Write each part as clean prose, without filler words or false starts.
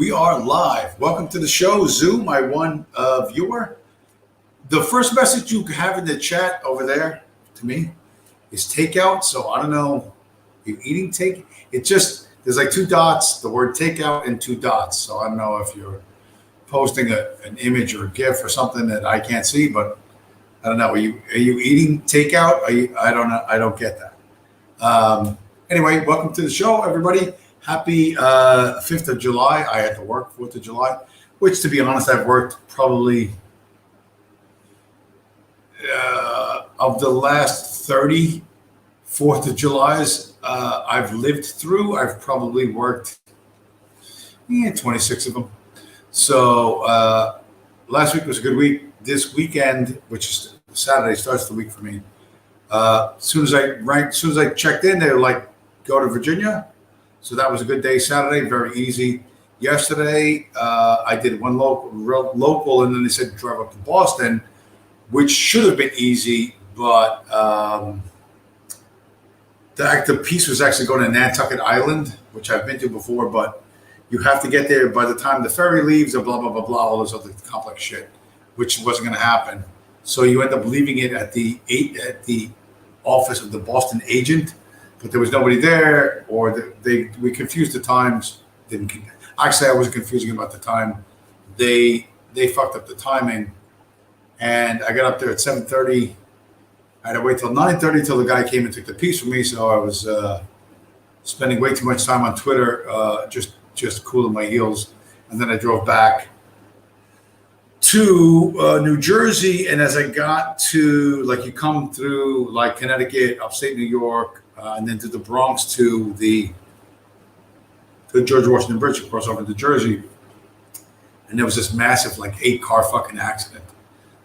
We are live. Welcome to the show, Zoo, my one viewer. The first message you have in the chat over there to me is takeout. So I don't know, you're eating take. It just, there's like two dots, the word takeout and two dots. So I don't know if you're posting an image or a GIF or something that I can't see, but I don't know. Are you eating takeout? I don't know. I don't get that. Anyway, welcome to the show, everybody. Happy 5th of July. I had to work 4th of July, which, to be honest, I've worked probably of the last 30 4th of Julys I've lived through. I've probably worked 26 of them. So last week was a good week. This weekend, which is Saturday, starts the week for me. As soon as I checked in, they were like, go to Virginia. So that was a good day. Saturday, very easy. Yesterday, I did one local, and then they said drive up to Boston, which should have been easy, but the piece was actually going to Nantucket Island, which I've been to before, but you have to get there by the time the ferry leaves, or blah, blah, blah, blah, all this other complex shit, which wasn't going to happen. So you end up leaving it at the office of the Boston agent, but there was nobody there, or we confused the times. Actually, I wasn't confusing about the time. They fucked up the timing, and I got up there at 7:30. I had to wait till 9:30 till the guy came and took the piece from me. So I was spending way too much time on Twitter, just cooling my heels, and then I drove back to New Jersey. And as I got to, like, you come through like Connecticut, upstate New York, and then to the Bronx to the George Washington Bridge, across over to Jersey, and there was this massive, like, 8-car fucking accident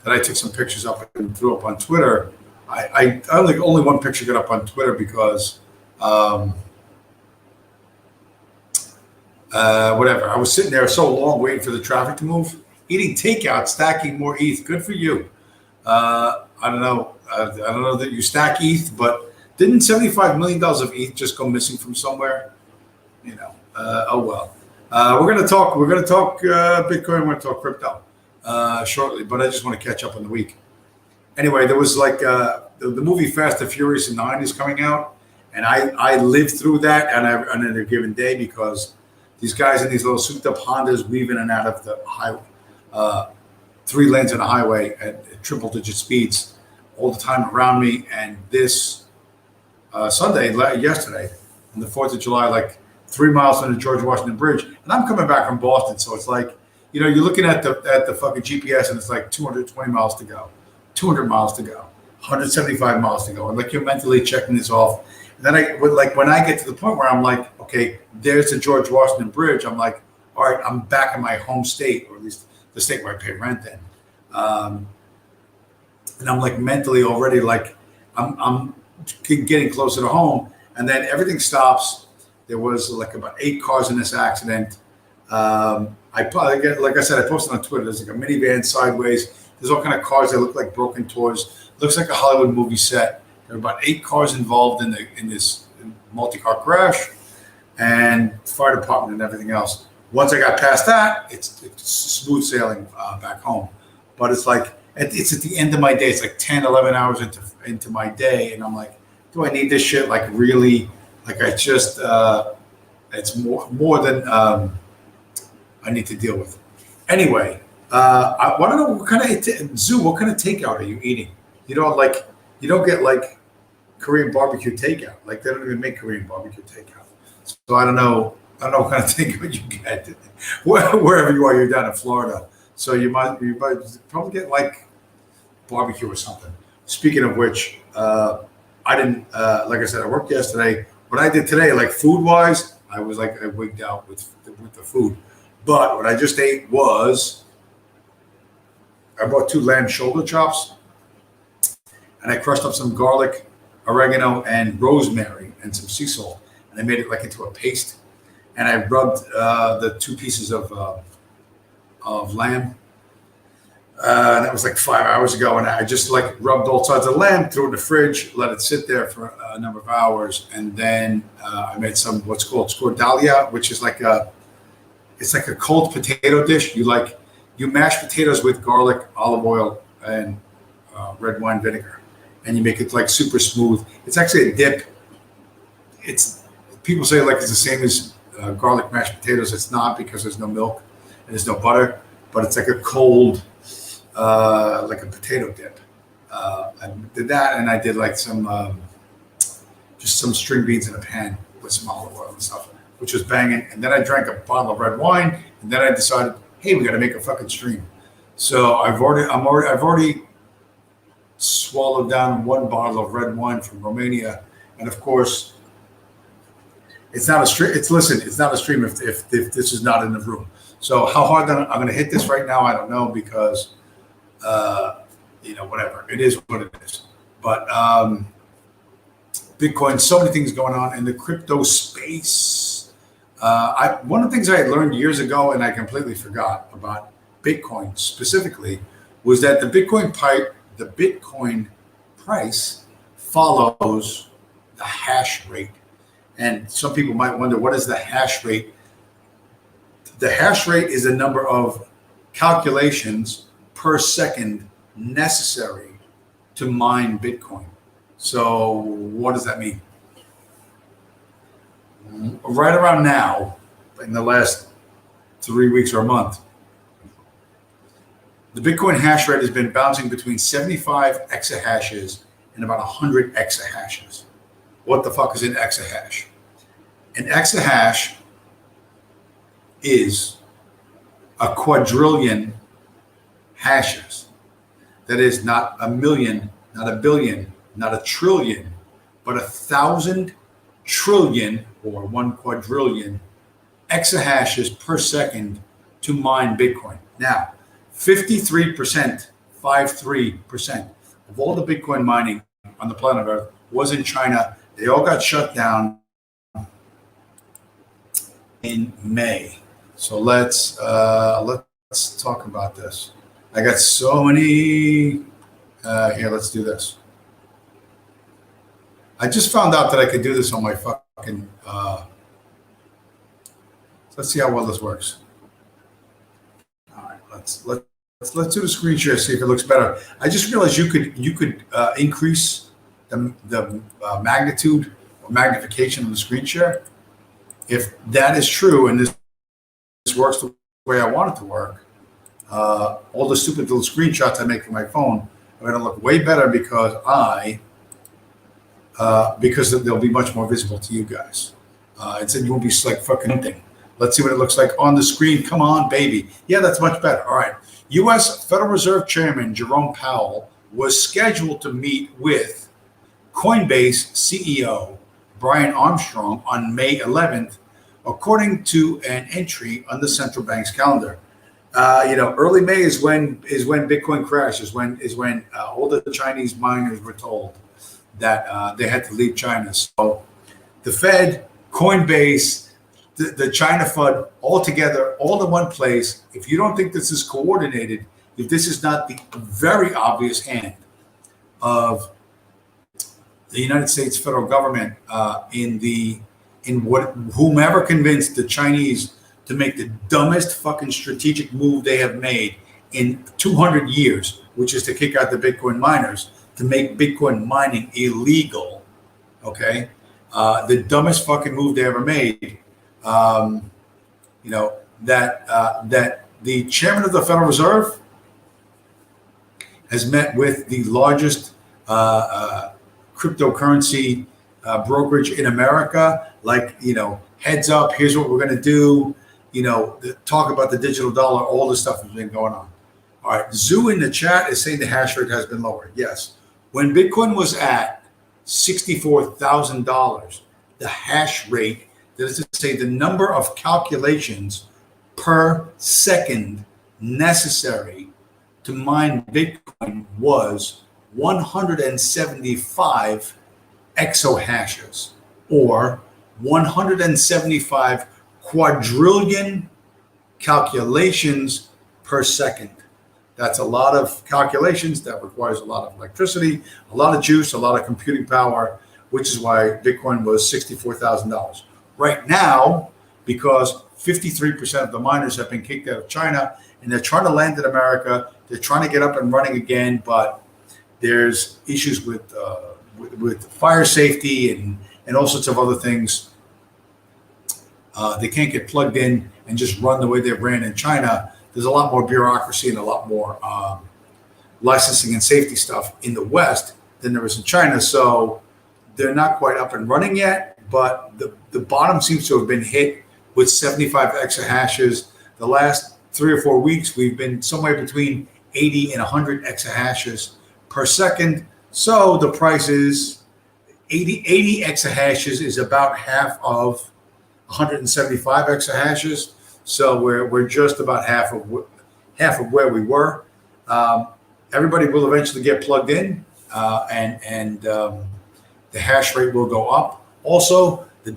that I took some pictures up and threw up on Twitter. I only one picture got up on Twitter because whatever. I was sitting there so long waiting for the traffic to move, eating takeout, stacking more ETH. Good for you. I don't know. I don't know that you stack ETH, but didn't $75 million of ETH just go missing from somewhere? You know. Oh well. We're gonna talk Bitcoin. We're gonna talk crypto shortly, but I just want to catch up on the week. Anyway, there was like the movie Fast and Furious in the 90s coming out, and I lived through that on a given day, because these guys in these little souped-up Hondas weave in and out of the highway, 3 lanes on a highway at triple-digit speeds all the time around me. And this yesterday, on the 4th of July, like 3 miles from the George Washington Bridge, and I'm coming back from Boston, so it's like, you know, you're looking at the fucking GPS, and it's like 220 miles to go, 200 miles to go, 175 miles to go, and like you're mentally checking this off. And then when I get to the point where I'm like, okay, there's the George Washington Bridge, I'm like, all right, I'm back in my home state, or at least the state where I pay rent in. And I'm like mentally already like I'm getting closer to home, and then everything stops. There was like about 8 cars in this accident. I probably get, like I said, I posted on Twitter. There's like a minivan sideways. There's all kind of cars that look like broken toys. Looks like a Hollywood movie set. There are about 8 cars involved in this multi-car crash, and fire department and everything else. Once I got past that, it's smooth sailing back home. But it's like it's at the end of my day. It's like 10, 11 hours into my day, and I'm like, do I need this shit? Like, really? Like, I just it's more than I need to deal with. Anyway, I want to know what kind of takeout are you eating? You don't get like Korean barbecue takeout. Like, they don't even make Korean barbecue takeout. So I don't know what kind of takeout you get. Wherever you are, you're down in Florida, so you might probably get like barbecue or something. Speaking of which, I didn't like I said, I worked yesterday. What I did today, like food wise, I wigged out with the food. But what I just ate was, I bought 2 lamb shoulder chops, and I crushed up some garlic, oregano, and rosemary, and some sea salt, and I made it like into a paste. And I rubbed the 2 pieces of lamb. That was like 5 hours ago, and I just like rubbed all sides of the lamb, threw it in the fridge, let it sit there for a number of hours, and then I made some what's called scordalia, which is like It's like a cold potato dish. You mash potatoes with garlic, olive oil, and red wine vinegar, and you make it like super smooth. It's actually a dip. It's People say like it's the same as garlic mashed potatoes. It's not, because there's no milk and there's no butter, but it's like a cold, like a potato dip. I did that, and I did like some just some string beans in a pan with some olive oil and stuff, which was banging. And then I drank a bottle of red wine, and then I decided, hey, we got to make a fucking stream. So I've already swallowed down one bottle of red wine from Romania, and of course, it's not a stream. It's not a stream if this is not in the room. So how hard I'm going to hit this right now, I don't know, because whatever, it is what it is. But Bitcoin, so many things going on in the crypto space. One of the things I had learned years ago, and I completely forgot about Bitcoin specifically, was that the Bitcoin price follows the hash rate. And some people might wonder, what is the hash rate? The hash rate is the number of calculations per second necessary to mine Bitcoin. So what does that mean? Right around now, in the last 3 weeks or a month, the Bitcoin hash rate has been bouncing between 75 exahashes and about 100 exahashes. What the fuck is an exahash? An exahash is a quadrillion hashes. That is not a million, not a billion, not a trillion, but 1,000 trillion or 1 quadrillion exahashes per second to mine Bitcoin. Now, 53% of all the Bitcoin mining on the planet Earth was in China. They all got shut down in May. So let's talk about this. I got so many. Here, let's do this. I just found out that I could do this on my fucking. Let's see how well this works. All right, let's do the screen share, see if it looks better. I just realized you could increase the magnitude or magnification of the screen share. If that is true and this works the way I want it to work, all the stupid little screenshots I make from my phone are going to look way better because they'll be much more visible to you guys. Instead, you won't be like fucking thing. Let's see what it looks like on the screen. Come on, baby. Yeah, that's much better. All right. U.S. Federal Reserve Chairman Jerome Powell was scheduled to meet with Coinbase CEO Brian Armstrong on May 11th, according to an entry on the central bank's calendar. Early May is when Bitcoin crashes. When all the Chinese miners were told that they had to leave China. So the Fed, Coinbase, the China FUD, all together, all in one place. If you don't think this is coordinated, if this is not the very obvious hand of the United States federal government whomever convinced the Chinese to make the dumbest fucking strategic move they have made in 200 years, which is to kick out the Bitcoin miners, to make Bitcoin mining illegal. Okay, the dumbest fucking move they ever made. That the chairman of the Federal Reserve has met with the largest cryptocurrency brokerage in America. Heads up, here's what we're going to do. Talk about the digital dollar. All this stuff has been going on. All right, Zoo in the chat is saying the hash rate has been lowered. Yes, when Bitcoin was at $64,000, the hash rate, that is to say, the number of calculations per second necessary to mine Bitcoin was 175 exahashes, or 175 quadrillion calculations per second. That's a lot of calculations. That requires a lot of electricity, a lot of juice, a lot of computing power, which is why Bitcoin was $64,000. Right now, because 53% of the miners have been kicked out of China, and they're trying to land in America. They're trying to get up and running again, but there's issues with fire safety and all sorts of other things. They can't get plugged in and just run the way they ran in China. There's a lot more bureaucracy and a lot more licensing and safety stuff in the West than there is in China. So they're not quite up and running yet, but the bottom seems to have been hit with 75 exahashes. The last 3 or 4 weeks, we've been somewhere between 80 and 100 exahashes per second. So the price is 80 exahashes is about half of 175 exahashes. So we're just about half of where we were. Everybody will eventually get plugged in, and the hash rate will go up. Also, the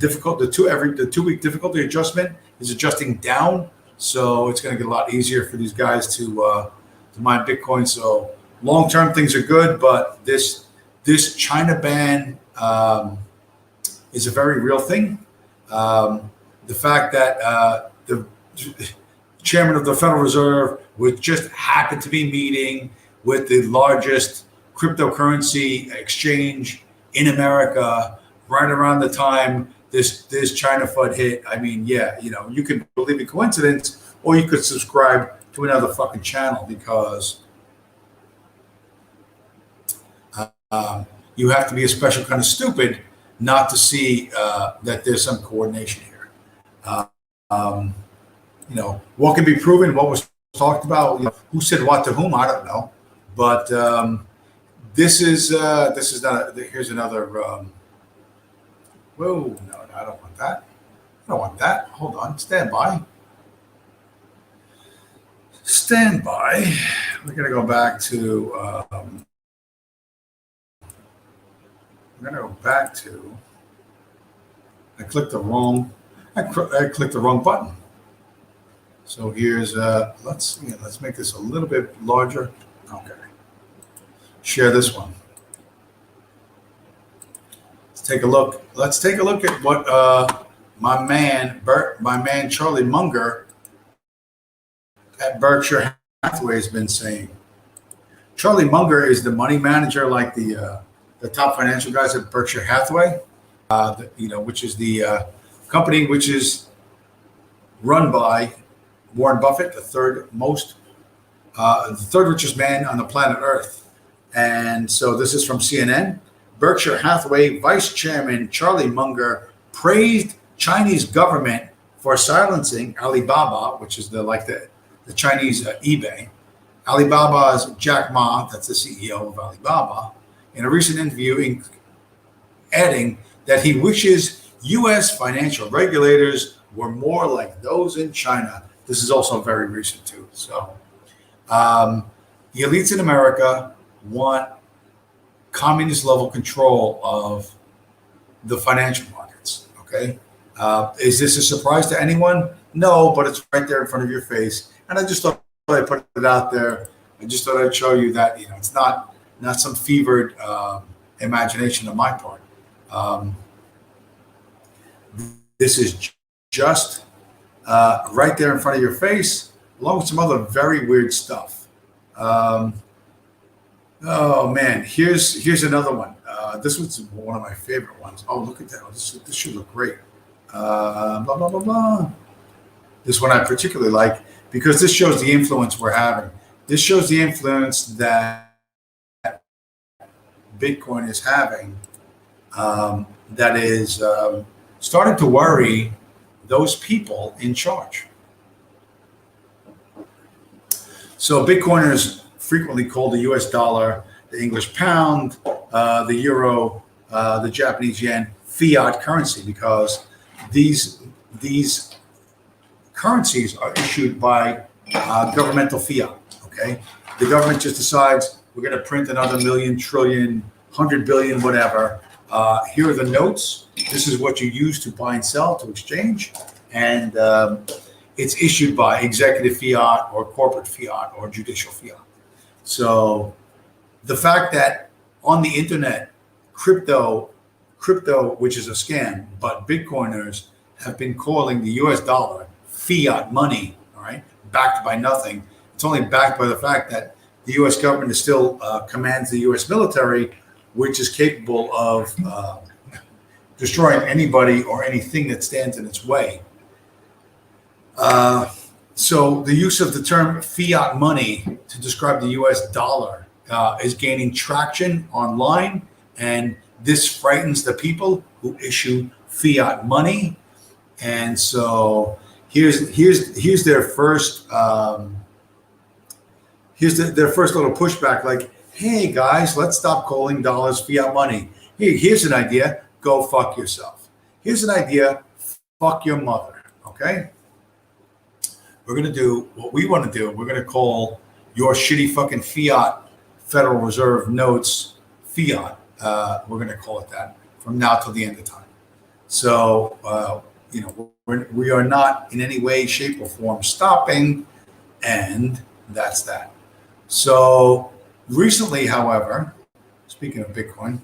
2 week difficulty adjustment is adjusting down, so it's going to get a lot easier for these guys to mine Bitcoin. So long term things are good, but this China ban is a very real thing. The fact that the chairman of the Federal Reserve would just happen to be meeting with the largest cryptocurrency exchange in America right around the time this China FUD hit. I mean, yeah, you could believe in coincidence, or you could subscribe to another fucking channel, because you have to be a special kind of stupid not to see that there's some coordination here. What can be proven, what was talked about, who said what to whom, I don't know. But this is not. Here's another. Whoa, no, I don't want that. I don't want that. Hold on, stand by. Stand by. We're gonna go back to. I'm gonna go back to. I clicked the wrong. I clicked the wrong button. So here's let's make this a little bit larger. Okay. Share this one. Let's take a look. Let's take a look at what my man Charlie Munger at Berkshire Hathaway has been saying. Charlie Munger is the money manager, like the top financial guys at Berkshire Hathaway, which is the company which is run by Warren Buffett, the third richest man on the planet Earth. And so this is from CNN. Berkshire Hathaway Vice Chairman Charlie Munger praised Chinese government for silencing Alibaba, which is the Chinese eBay. Alibaba's Jack Ma, that's the CEO of Alibaba, in a recent interview, adding that he wishes U.S. financial regulators were more like those in China. This is also very recent too. So the elites in America want communist level control of the financial markets. Okay. Is this a surprise to anyone? No, but it's right there in front of your face. And I just thought I'd put it out there. I just thought I'd show you that, it's not some fevered imagination on my part. This is just right there in front of your face, along with some other very weird stuff. Oh man, here's another one. This was one of my favorite ones. Oh, look at that! This should look great. Blah blah blah blah. This one I particularly like because this shows the influence we're having. This shows the influence that Bitcoin is having. That is starting to worry those people in charge. So Bitcoiners frequently call the US dollar, the English pound, the euro, the Japanese yen fiat currency, because these currencies are issued by governmental fiat. Okay, the government just decides we're going to print another million, trillion, 100 billion, whatever. Here are the notes. This is what you use to buy and sell, to exchange, and it's issued by executive fiat or corporate fiat or judicial fiat. So the fact that on the internet, crypto, which is a scam, but Bitcoiners have been calling the US dollar fiat money, all right, backed by nothing. It's only backed by the fact that the U.S. government is still commands the U.S. military, which is capable of destroying anybody or anything that stands in its way. So the use of the term fiat money to describe the U.S. dollar is gaining traction online, and this frightens the people who issue fiat money. And so here's their first their first little pushback. Like, hey guys, let's stop calling dollars fiat money. Here's an idea. Go fuck yourself. Here's an idea. Fuck your mother. Okay. We're going to do what we want to do. We're going to call your shitty fucking fiat Federal Reserve notes fiat. We're going to call it that from now till the end of time. So, we are not in any way, shape, or form stopping, and that's that. So recently, however, speaking of Bitcoin,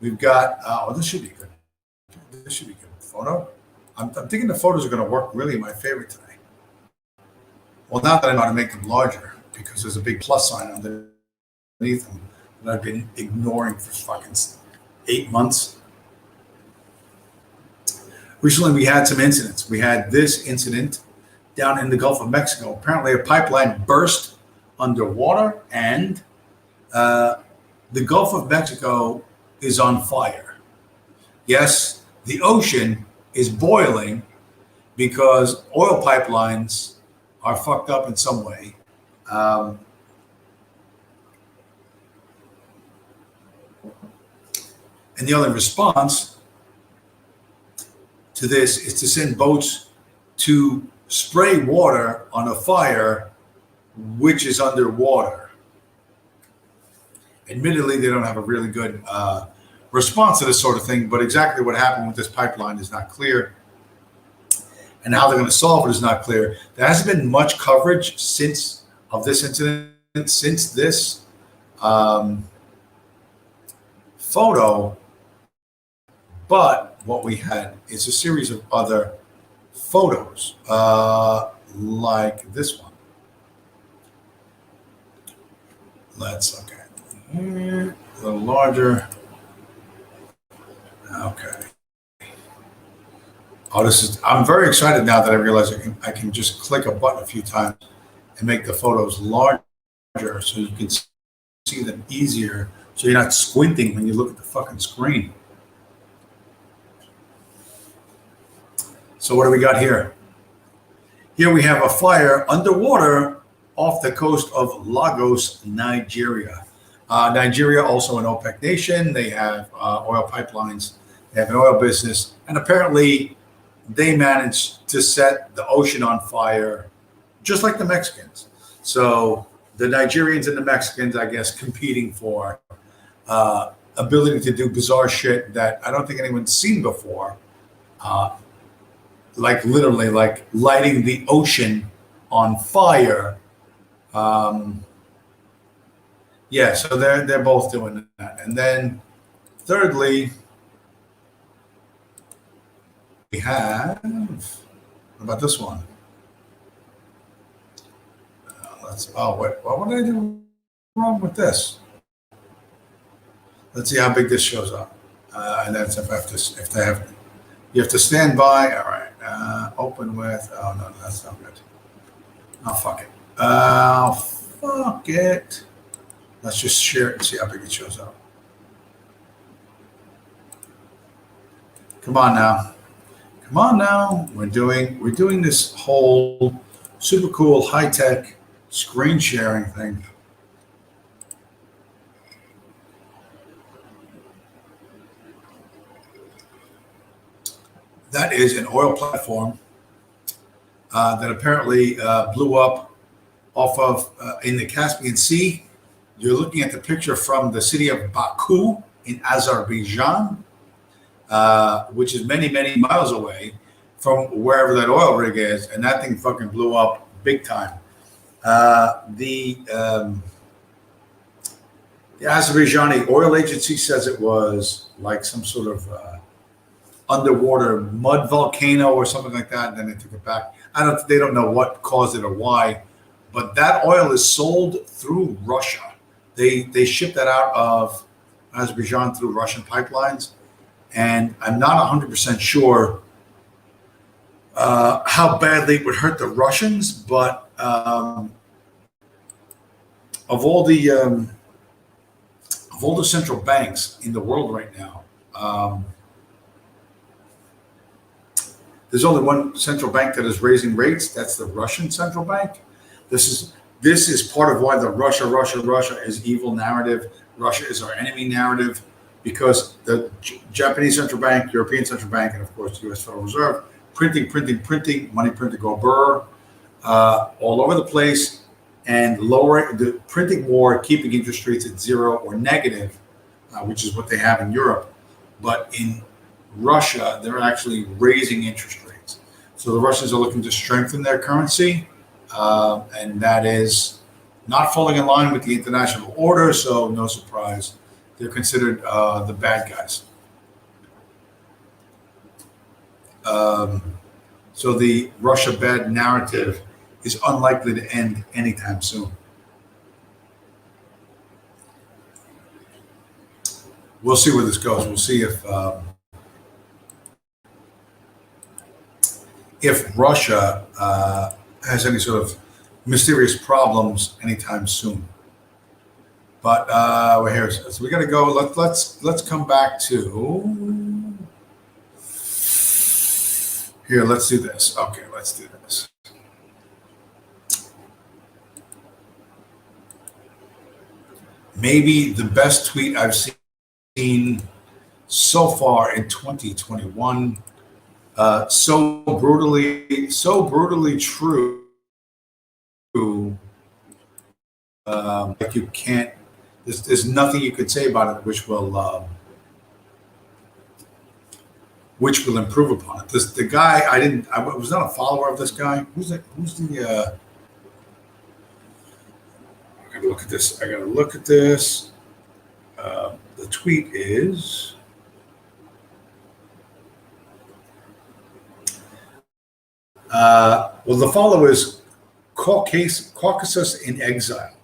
we've got, this should be good. This should be good. Photo. I'm thinking the photos are going to work really in my favor today. Well, not that I know how to make them larger, because there's a big plus sign underneath them that I've been ignoring for fucking 8 months. Recently, we had some incidents. We had this incident down in the Gulf of Mexico. Apparently, a pipeline burst underwater, and the Gulf of Mexico is on fire. Yes, the ocean is boiling because oil pipelines are fucked up in some way. And the only response to this is to send boats to spray water on a fire which is underwater. Admittedly, they don't have a really good response to this sort of thing, but exactly what happened with this pipeline is not clear. And how they're going to solve it is not clear. There hasn't been much coverage since of this incident, since this photo. But what we had is a series of other photos, like this one. Let's look at it here, a little larger. Okay. Oh, I'm very excited now that I realize I can just click a button a few times and make the photos larger so you can see them easier, so you're not squinting when you look at the fucking screen. So what do we got here? Here we have a fire underwater off the coast of Lagos, Nigeria. Nigeria, also an OPEC nation. They have oil pipelines. They have an oil business. And apparently they managed to set the ocean on fire, just like the Mexicans. So the Nigerians and the Mexicans, I guess, competing for ability to do bizarre shit that I don't think anyone's seen before. Like literally like lighting the ocean on fire. Yeah, so they're both doing that. And then thirdly, we have, what about this one? What did I do wrong with this? Let's see how big this shows up. And that's you have to stand by. All right. Open with, oh no, that's not good. Oh, fuck it. Fuck it. Let's just share it and see how big it shows up. Come on now. Come on now. We're doing this whole super cool high-tech screen sharing thing. That is an oil platform that apparently blew up off of in the Caspian Sea. You're looking at the picture from the city of Baku in Azerbaijan, which is many, many miles away from wherever that oil rig is, and that thing fucking blew up big time. The Azerbaijani oil agency says it was like some sort of underwater mud volcano or something like that, and then they took it back. They don't know what caused it or why, but that oil is sold through Russia. They ship that out of Azerbaijan through Russian pipelines, and I'm not 100% sure how badly it would hurt the Russians, but of all the central banks in the world right now, there's only one central bank that is raising rates. That's the Russian central bank. This is part of why the Russia is evil narrative. Russia is our enemy narrative, because the Japanese central bank, European central bank, and of course the U.S. Federal Reserve, printing, money printing go burr all over the place, and lowering the printing more, keeping interest rates at zero or negative, which is what they have in Europe. But in Russia, they're actually raising interest rates. So the Russians are looking to strengthen their currency, and that is not falling in line with the international order. So no surprise, they're considered the bad guys. So the Russia bad narrative is unlikely to end anytime soon. We'll see where this goes. We'll see if Russia has any sort of mysterious problems anytime soon. But we're here, so we got to go. Let's come back to here. Let's do this. Okay, let's do this. Maybe the best tweet I've seen so far in 2021. So brutally true. Like you can't. There's nothing you could say about it which will improve upon it. The guy I was not a follower of this guy. Who's the I gotta look at this. The tweet is well, the follower is Caucasus in exile.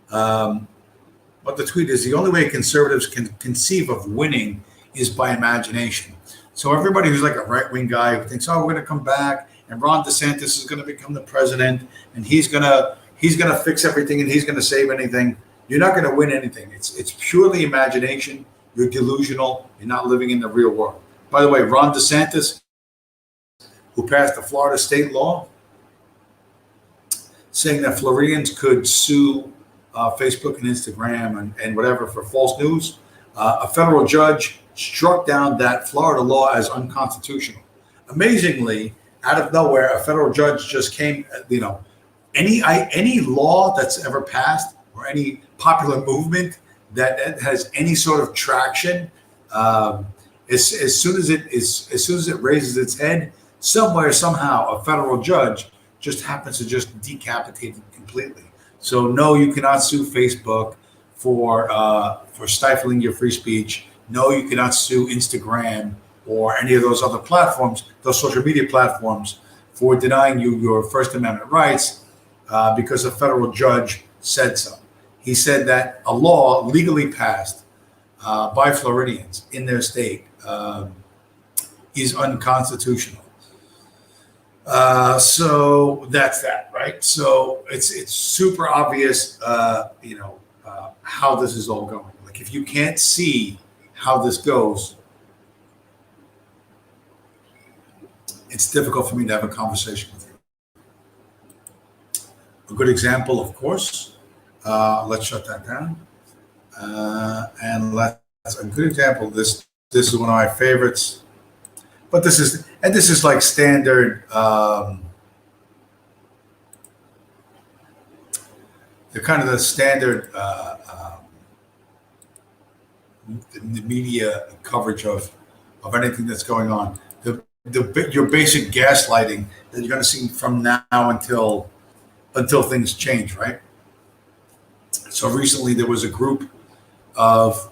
But the tweet is, the only way conservatives can conceive of winning is by imagination. So everybody who's like a right-wing guy who thinks, oh, we're going to come back and Ron DeSantis is going to become the president and he's going to fix everything and he's going to save anything. You're not going to win anything. It's purely imagination. You're delusional. You're not living in the real world. By the way, Ron DeSantis, who passed the Florida state law saying that Floridians could sue Facebook and Instagram and whatever for false news. A federal judge struck down that Florida law as unconstitutional. Amazingly, out of nowhere, a federal judge just came. Any law that's ever passed or any popular movement that has any sort of traction, as soon as it raises its head, somewhere somehow a federal judge just happens to just decapitate it completely. So no, you cannot sue Facebook for stifling your free speech. No, you cannot sue Instagram or any of those other platforms, those social media platforms, for denying you your First Amendment rights because a federal judge said so. He said that a law legally passed by Floridians in their state is unconstitutional. So that's that, right? So it's super obvious, how this is all going. Like if you can't see how this goes, it's difficult for me to have a conversation with you. A good example, of course. Let's shut that down. And that's a good example. This is one of my favorites. But this is like standard. They're kind of the standard the media coverage of anything that's going on. Your basic gaslighting that you're going to see from now until things change, right? So recently there was a group of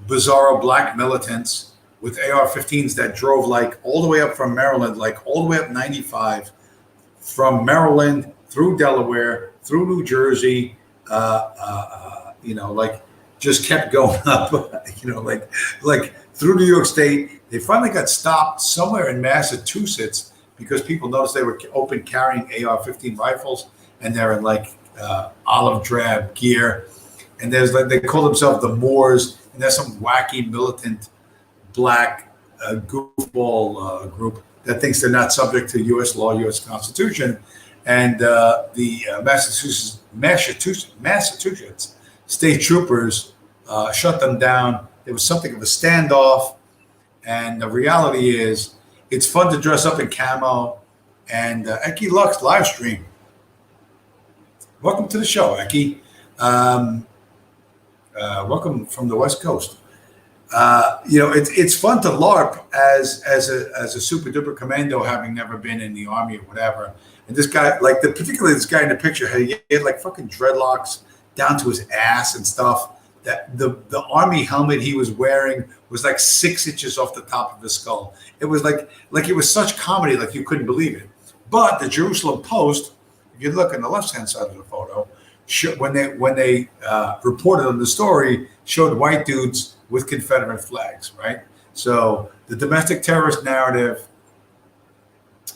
bizarro black militants with AR-15s that drove like all the way up from Maryland, like all the way up 95, from Maryland through Delaware, through New Jersey, like just kept going up, like through New York State. They finally got stopped somewhere in Massachusetts because people noticed they were open carrying AR-15 rifles, and they're in like olive drab gear. And there's like, they call themselves the Moors, and there's some wacky militant black goofball group that thinks they're not subject to U.S. law, U.S. Constitution. And the Massachusetts state troopers shut them down. There was something of a standoff. And the reality is, it's fun to dress up in camo. And Eki Lux live stream. Welcome to the show, Eki. Welcome from the West Coast. It's fun to LARP as a super duper commando, having never been in the army or whatever. And this guy, particularly this guy in the picture, he had like fucking dreadlocks down to his ass and stuff. That the army helmet he was wearing was like 6 inches off the top of his skull. It was like it was such comedy, like you couldn't believe it. But the Jerusalem Post, if you look on the left-hand side of the photo, when they reported on the story, showed white dudes with Confederate flags, right? So the domestic terrorist narrative,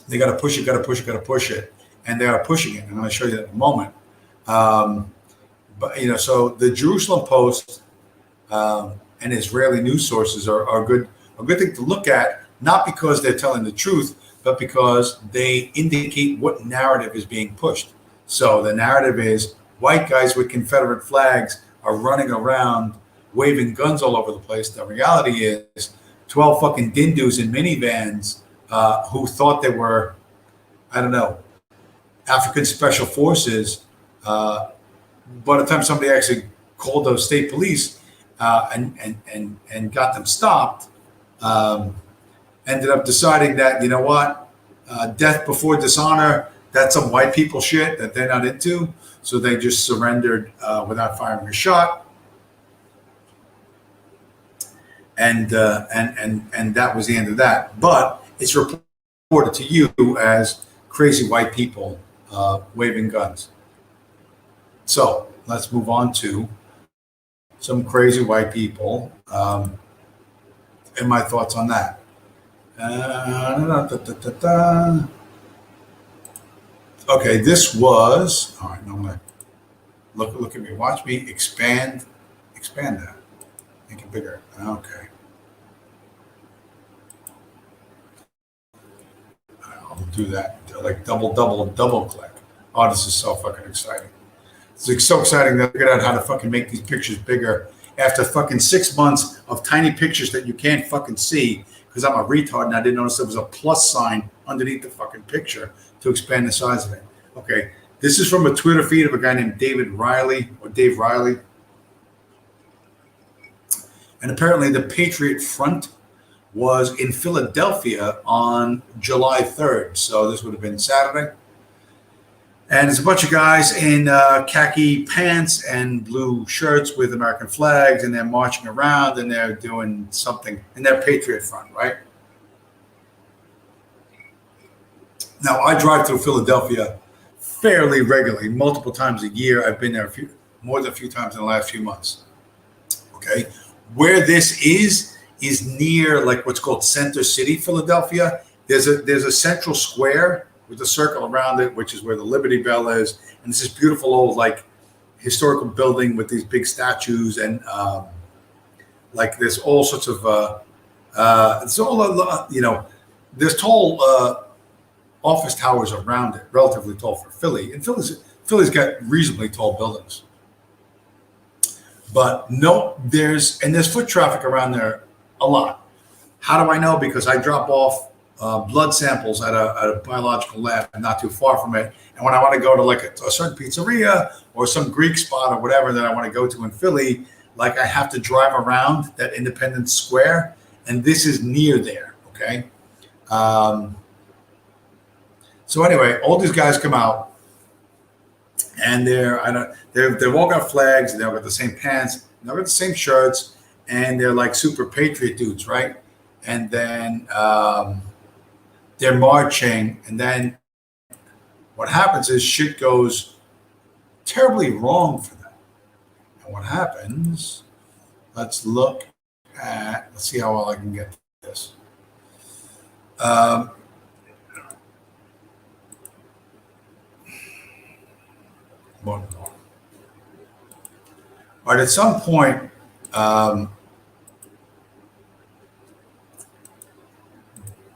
they got to push it, and they are pushing it. And I'm going to show you that in a moment. So the Jerusalem Post and Israeli news sources are a good thing to look at, not because they're telling the truth, but because they indicate what narrative is being pushed. So the narrative is white guys with Confederate flags are running around waving guns all over the place. The reality is 12 fucking dindus in minivans who thought they were, I don't know, African special forces. By the time somebody actually called those state police and got them stopped, ended up deciding that, you know what, death before dishonor, that's some white people shit that they're not into. So they just surrendered without firing a shot. And that was the end of that. But it's reported to you as crazy white people waving guns. So let's move on to some crazy white people and my thoughts on that. Okay, this was, all right, I'm gonna look at me, watch me expand that, make it bigger. Okay. I'll do that, like double click. Oh, this is so fucking exciting. It's so exciting that I figured out how to fucking make these pictures bigger after fucking 6 months of tiny pictures that you can't fucking see because I'm a retard and I didn't notice there was a plus sign underneath the fucking picture to expand the size of it. Okay, this is from a Twitter feed of a guy named Dave Riley. And apparently the Patriot Front was in Philadelphia on July 3rd. So this would have been Saturday. And it's a bunch of guys in khaki pants and blue shirts with American flags, and they're marching around and they're doing something in their Patriot Front, right? Now, I drive through Philadelphia fairly regularly, multiple times a year. I've been there more than a few times in the last few months. Okay, where this is near like what's called Center City, Philadelphia. There's a central square with a circle around it, which is where the Liberty Bell is, and it's this beautiful old like historical building with these big statues and like there's all sorts of it's all there's tall office towers around it, relatively tall for Philly, and Philly's got reasonably tall buildings. But there's foot traffic around there a lot. How do I know? Because I drop off blood samples at a biological lab not too far from it. And when I want to go to like a certain pizzeria or some Greek spot or whatever that I want to go to in Philly, like I have to drive around that Independence Square, and this is near there. Okay. So anyway, all these guys come out, and they've all got flags, and they've got the same pants, and they've got the same shirts, and they're like super patriot dudes, right? and then they're marching, and then what happens is shit goes terribly wrong for them. And what happens? Let's see how well I can get this. One more. All right, at some point,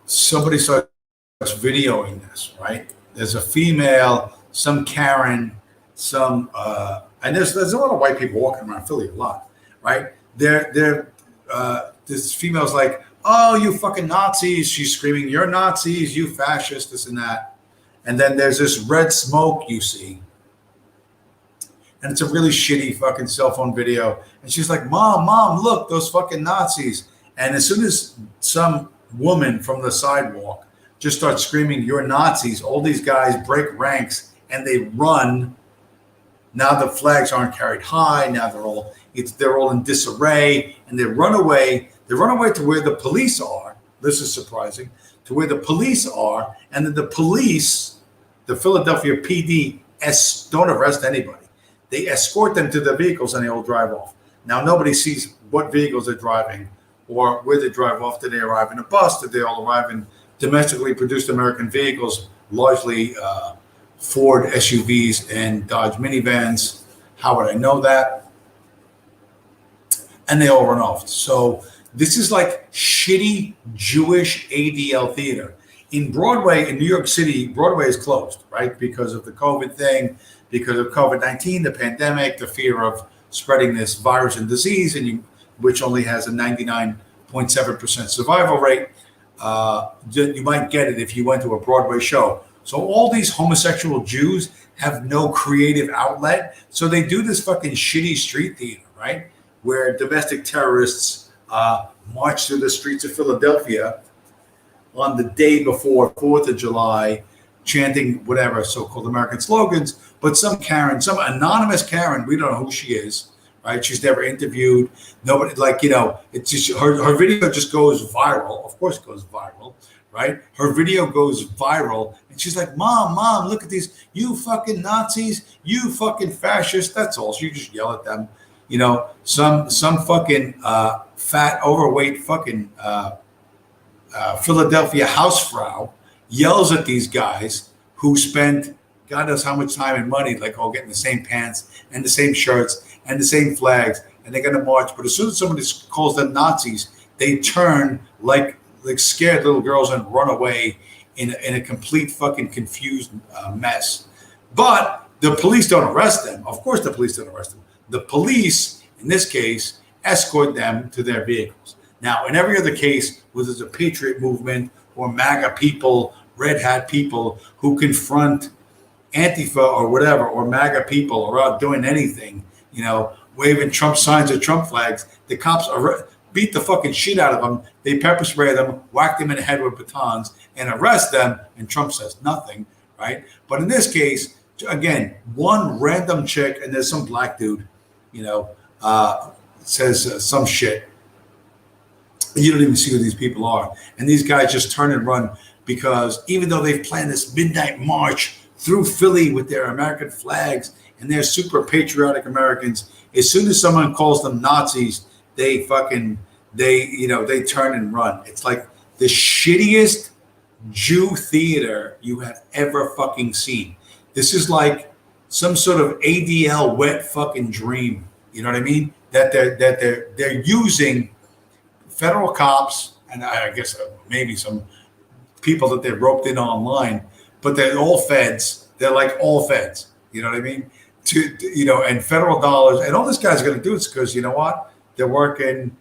somebody starts videoing this, right? There's a female, some Karen, and there's a lot of white people walking around Philly a lot, right? This female's like, oh, you fucking Nazis. She's screaming, you're Nazis, you fascists, this and that. And then there's this red smoke you see. And it's a really shitty fucking cell phone video. And she's like, Mom, look, those fucking Nazis. And as soon as some woman from the sidewalk just starts screaming, you're Nazis, all these guys break ranks and they run. Now the flags aren't carried high. Now they're all in disarray, and they run away. They run away to where the police are. This is surprising. To where the police are, and then the police, the Philadelphia PD, don't arrest anybody. They escort them to their vehicles and they all drive off. Now nobody sees what vehicles they're driving or where they drive off. Did they arrive in a bus? Did they all arrive in domestically produced American vehicles, largely Ford SUVs and Dodge minivans? How would I know that? And they all run off. So this is like shitty Jewish ADL theater. In Broadway, in New York City, Broadway is closed, right? Because of the COVID thing, because of COVID-19, the pandemic, the fear of spreading this virus and disease, which only has a 99.7% survival rate. You might get it if you went to a Broadway show. So all these homosexual Jews have no creative outlet. So they do this fucking shitty street theater, right? Where domestic terrorists march through the streets of Philadelphia on the day before 4th of July, chanting whatever so-called American slogans. But some Karen, some anonymous Karen, we don't know who she is, right? She's never interviewed. Nobody, it's just her video just goes viral. Of course it goes viral, right? Her video goes viral. And she's like, Mom, look at these, you fucking Nazis, you fucking fascists. That's all. She just yell at them. Some fucking fat, overweight fucking Philadelphia housefrau yells at these guys who spent God knows how much time and money, all getting the same pants and the same shirts and the same flags, and they're going to march. But as soon as somebody calls them Nazis, they turn like scared little girls and run away in a complete fucking confused mess. But the police don't arrest them. Of course, the police don't arrest them. The police, in this case, escort them to their vehicles. Now, in every other case, whether it's a patriot movement or MAGA people, red hat people who confront Antifa or whatever, or MAGA people, or out doing anything, waving Trump signs or Trump flags, the cops beat the fucking shit out of them. They pepper spray them, whack them in the head with batons, and arrest them. And Trump says nothing, right? But in this case, again, one random chick, and there's some black dude, says some shit. You don't even see who these people are. And these guys just turn and run because even though they've planned this midnight march through Philly with their American flags and they're super patriotic Americans, as soon as someone calls them Nazis, they turn and run. It's like the shittiest Jew theater you have ever fucking seen. This is like some sort of ADL wet fucking dream. You know what I mean? That they're using federal cops, and I guess maybe some people that they roped in online, but they're all feds. They're like all feds. You know what I mean? And federal dollars, and all this guy's going to do is because you know what? They're working.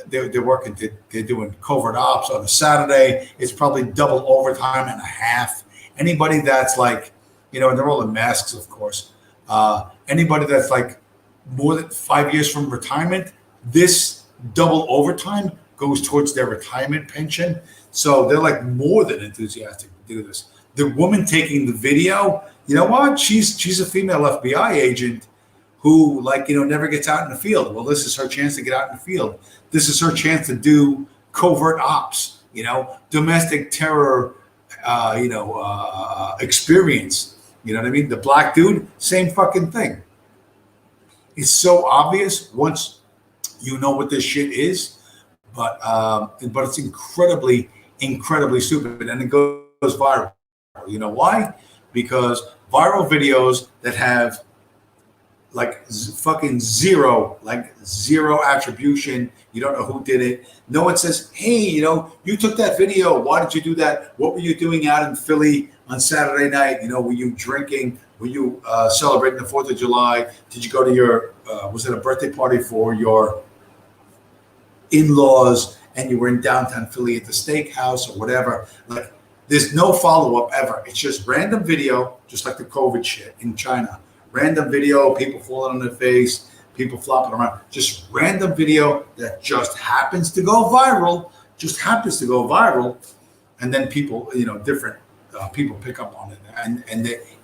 They're doing covert ops on a Saturday. It's probably double overtime and a half. Anybody that's and they're all in masks, of course. Anybody that's more than 5 years from retirement, this double overtime goes towards their retirement pension. So they're more than enthusiastic to do this. The woman taking the video, you know what? She's a female FBI agent who never gets out in the field. Well, this is her chance to get out in the field. This is her chance to do covert ops, domestic terror, experience. You know what I mean? The black dude, same fucking thing. It's so obvious once you know what this shit is, but it's incredibly, incredibly stupid, and it goes viral. You know why? Because viral videos that have fucking zero attribution. You don't know who did it. No one says, hey, you took that video. Why did you do that? What were you doing out in Philly on Saturday night? Were you drinking? Were you celebrating the 4th of July? Did you go to your, was it a birthday party for your in-laws and you were in downtown Philly at the steakhouse or whatever? Like, there's no follow-up ever. It's just random video, just like the COVID shit in China. Random video, people falling on their face, people flopping around. Just random video that just happens to go viral, and then people, different people pick up on it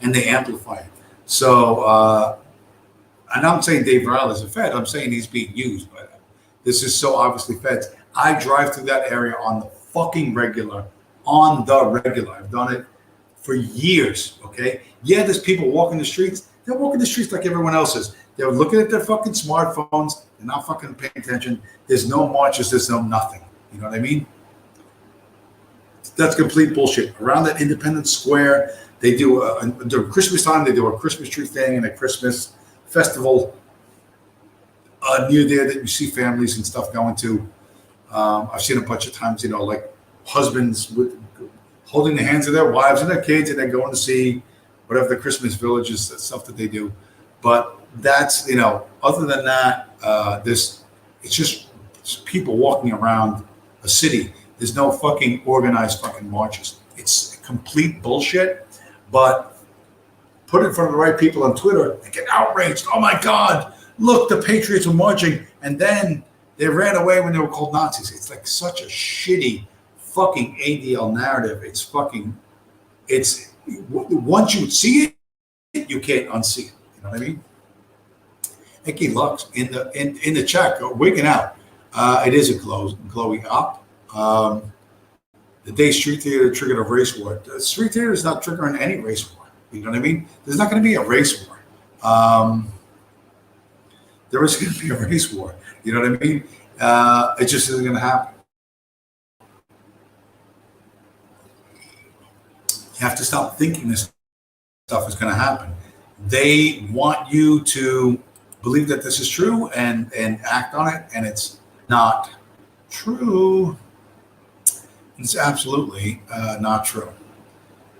and they amplify it. So, and I'm saying Dave Morales is a Fed. I'm saying he's being used, but this is so obviously Feds. I drive through that area on the fucking regular. I've done it for years. Okay, yeah, there's people walking the streets. They're walking the streets like everyone else is. They're looking at their fucking smartphones. They're not fucking paying attention. There's no marches. There's no nothing. You know what I mean? That's complete bullshit. Around that Independence Square, they do during Christmas time. They do a Christmas tree thing and a Christmas festival near there that you see families and stuff going to. I've seen a bunch of times, like husbands with holding the hands of their wives and their kids, and they're going to see whatever the Christmas villages, stuff that they do. But that's, other than that, it's just people walking around a city. There's no fucking organized fucking marches. It's complete bullshit. But put it in front of the right people on Twitter and get outraged. Oh my God, look, the Patriots were marching. And then they ran away when they were called Nazis. It's like such a shitty fucking ADL narrative. It's once you see it, you can't unsee it. You know what I mean? Icky Lux in the chat, wigging out. It is a glowing up. The day street theater triggered a race war. The street theater is not triggering any race war. You know what I mean? There's not going to be a race war. There is going to be a race war. You know what I mean? It just isn't going to happen. You have to stop thinking this stuff is going to happen. They want you to believe that this is true and act on it, and it's not true. It's absolutely not true.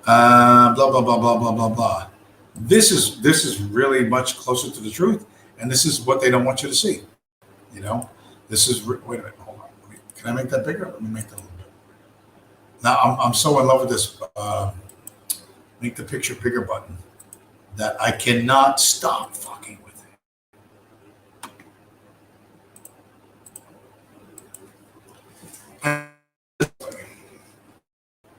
Blah blah blah blah blah blah blah. This is really much closer to the truth, and this is what they don't want you to see. This is wait a minute, hold on. Can I make that bigger? Let me make that a little bit. Now I'm so in love with this. Make the picture bigger button that I cannot stop fucking with it.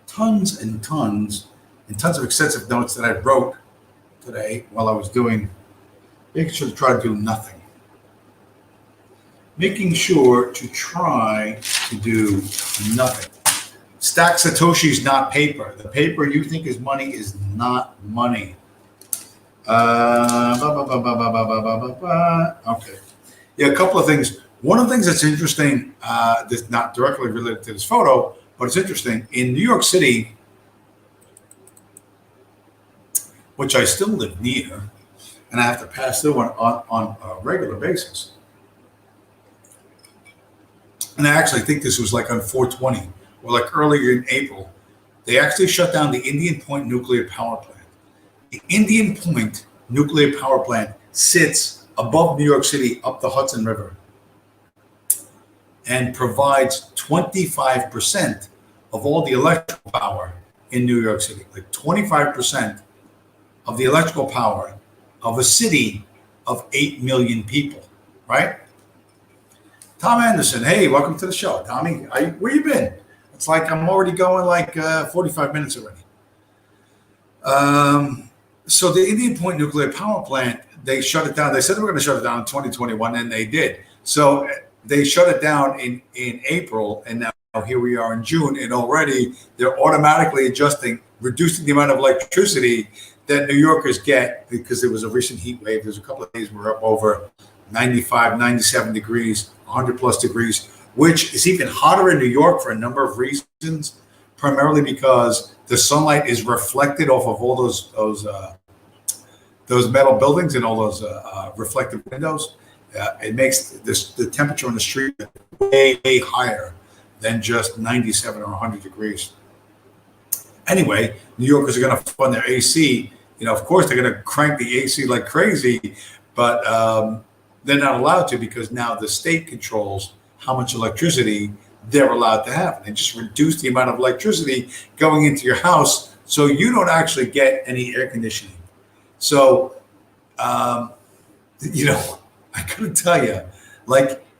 Tons and tons of extensive notes that I wrote today while I was making sure to try to do nothing. Making sure to try to do nothing. Stack Satoshi's not paper. The paper you think is money is not money. Okay. Yeah, a couple of things. One of the things that's interesting, that's not directly related to this photo, but it's interesting. In New York City, which I still live near, and I have to pass through on a regular basis. And I actually think this was like on 420. Or like earlier in April, they actually shut down the Indian Point nuclear power plant. The Indian Point nuclear power plant sits above New York City up the Hudson River and provides 25% of all the electrical power in New York City. Like 25% of the electrical power of a city of 8 million people, right? Tom Anderson, hey, welcome to the show. Tommy, where you been? It's like I'm already going like 45 minutes already. So the Indian Point nuclear power plant, they shut it down. They said they were going to shut it down in 2021, and they did. So they shut it down in April, and now here we are in June, and already they're automatically adjusting, reducing the amount of electricity that New Yorkers get because there was a recent heat wave. There's a couple of days we're up over 95, 97 degrees, 100 plus degrees, which is even hotter in New York for a number of reasons, primarily because the sunlight is reflected off of all those metal buildings and all those reflective windows. It makes the temperature on the street way higher than just 97 or 100 degrees. Anyway, New Yorkers are going to fund their AC. Of course, they're going to crank the AC like crazy, but they're not allowed to because now the state controls how much electricity they're allowed to have. They just reduce the amount of electricity going into your house so you don't actually get any air conditioning. So, I couldn't tell you,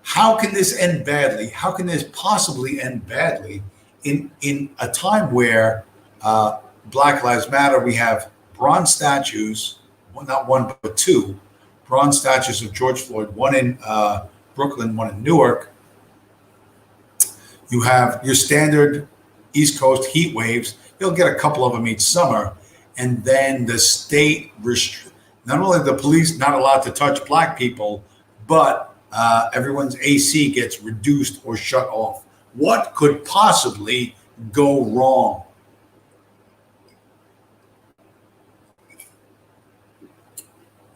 how can this end badly? How can this possibly end badly in a time where Black Lives Matter? We have bronze statues, well, not one but two bronze statues of George Floyd, one in Brooklyn, one in Newark. You have your standard East Coast heat waves. You'll get a couple of them each summer. And then the state not only the police not allowed to touch black people, but everyone's AC gets reduced or shut off. What could possibly go wrong?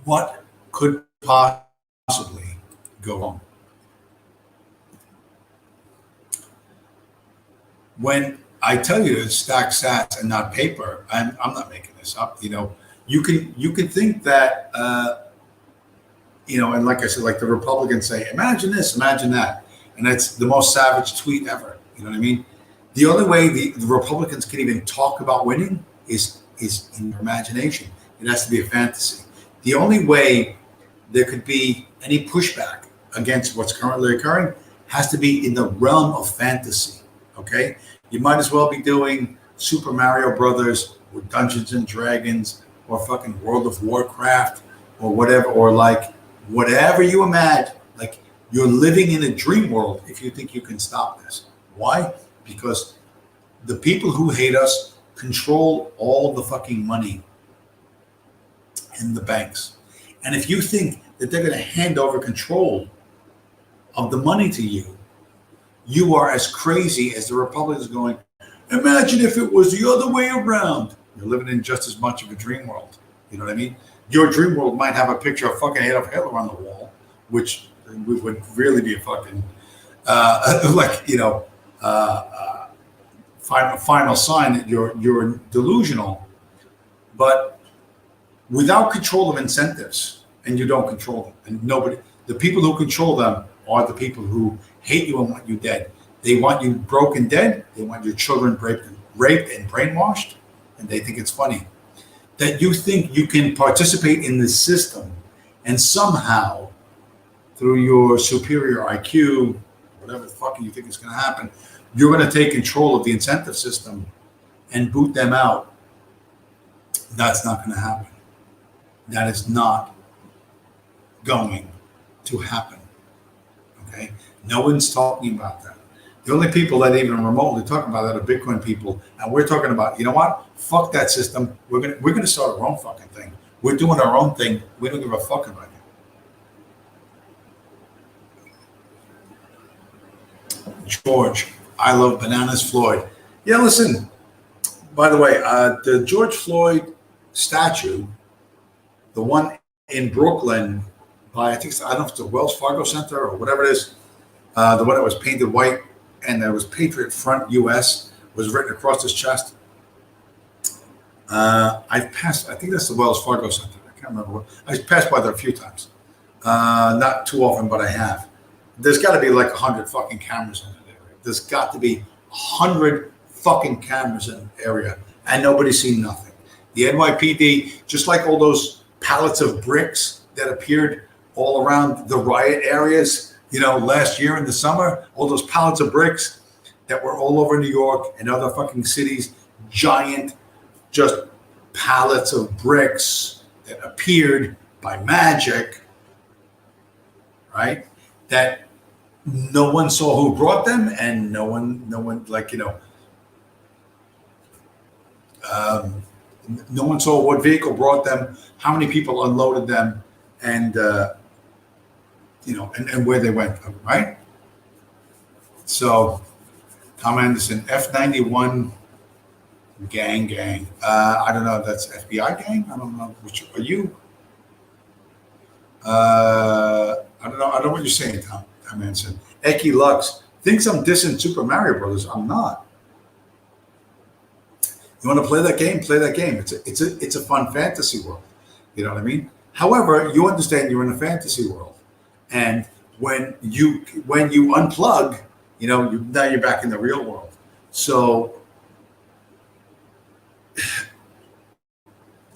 What could possibly go wrong? When I tell you to stack sats and not paper, I'm not making this up. You can think that and like I said, like the Republicans say, imagine this, imagine that, and that's the most savage tweet ever. You know what I mean? The only way the Republicans can even talk about winning is in their imagination. It has to be a fantasy. The only way there could be any pushback against what's currently occurring has to be in the realm of fantasy. Okay, you might as well be doing Super Mario Brothers or Dungeons and Dragons or fucking World of Warcraft or whatever, or whatever you imagine. You're living in a dream world if you think you can stop this. Why? Because the people who hate us control all the fucking money in the banks. And if you think that they're going to hand over control of the money to you, you are as crazy as the Republicans going, imagine if it was the other way around. You're living in just as much of a dream world. You know what I mean? Your dream world might have a picture of fucking Adolf Hitler on the wall, which would really be a fucking, final sign that you're delusional. But without control of incentives, and you don't control them, and the people who control them are the people who hate you and want you dead. They want you broke and dead. They want your children raped and brainwashed, and they think it's funny that you think you can participate in this system and somehow, through your superior IQ, whatever the fuck you think is going to happen, you're going to take control of the incentive system and boot them out. That's not going to happen. That is not going to happen. Okay? No one's talking about that. The only people that even remotely talk about that are Bitcoin people, and we're talking about, you know what? Fuck that system. We're gonna start our own fucking thing. We're doing our own thing. We don't give a fuck about it. George, I love bananas. Floyd. Yeah, listen. By the way, the George Floyd statue, the one in Brooklyn by I don't know if it's the Wells Fargo Center or whatever it is, the one that was painted white and there was Patriot Front US was written across his chest. I've passed, I think that's the Wells Fargo Center. I can't remember what. I've passed by there a few times. Not too often, but I have. There's got to be like 100 fucking cameras in that area. There's got to be 100 fucking cameras in the area, and nobody's seen nothing. The NYPD, just like all those pallets of bricks that appeared all around the riot areas, last year in the summer, all those pallets of bricks that were all over New York and other fucking cities, giant, just pallets of bricks that appeared by magic, right? That no one saw who brought them, and no one like um, no one saw what vehicle brought them, how many people unloaded them, and and where they went, right? So Tom Anderson, F-91 gang. I don't know if that's FBI gang. I don't know which are you. I don't know. I don't know what you're saying, Tom Anderson. Eki Lux thinks I'm dissing Super Mario Brothers. I'm not. You want to play that game? Play that game. It's a fun fantasy world. You know what I mean? However, you understand you're in a fantasy world, and when you unplug, now you're back in the real world. So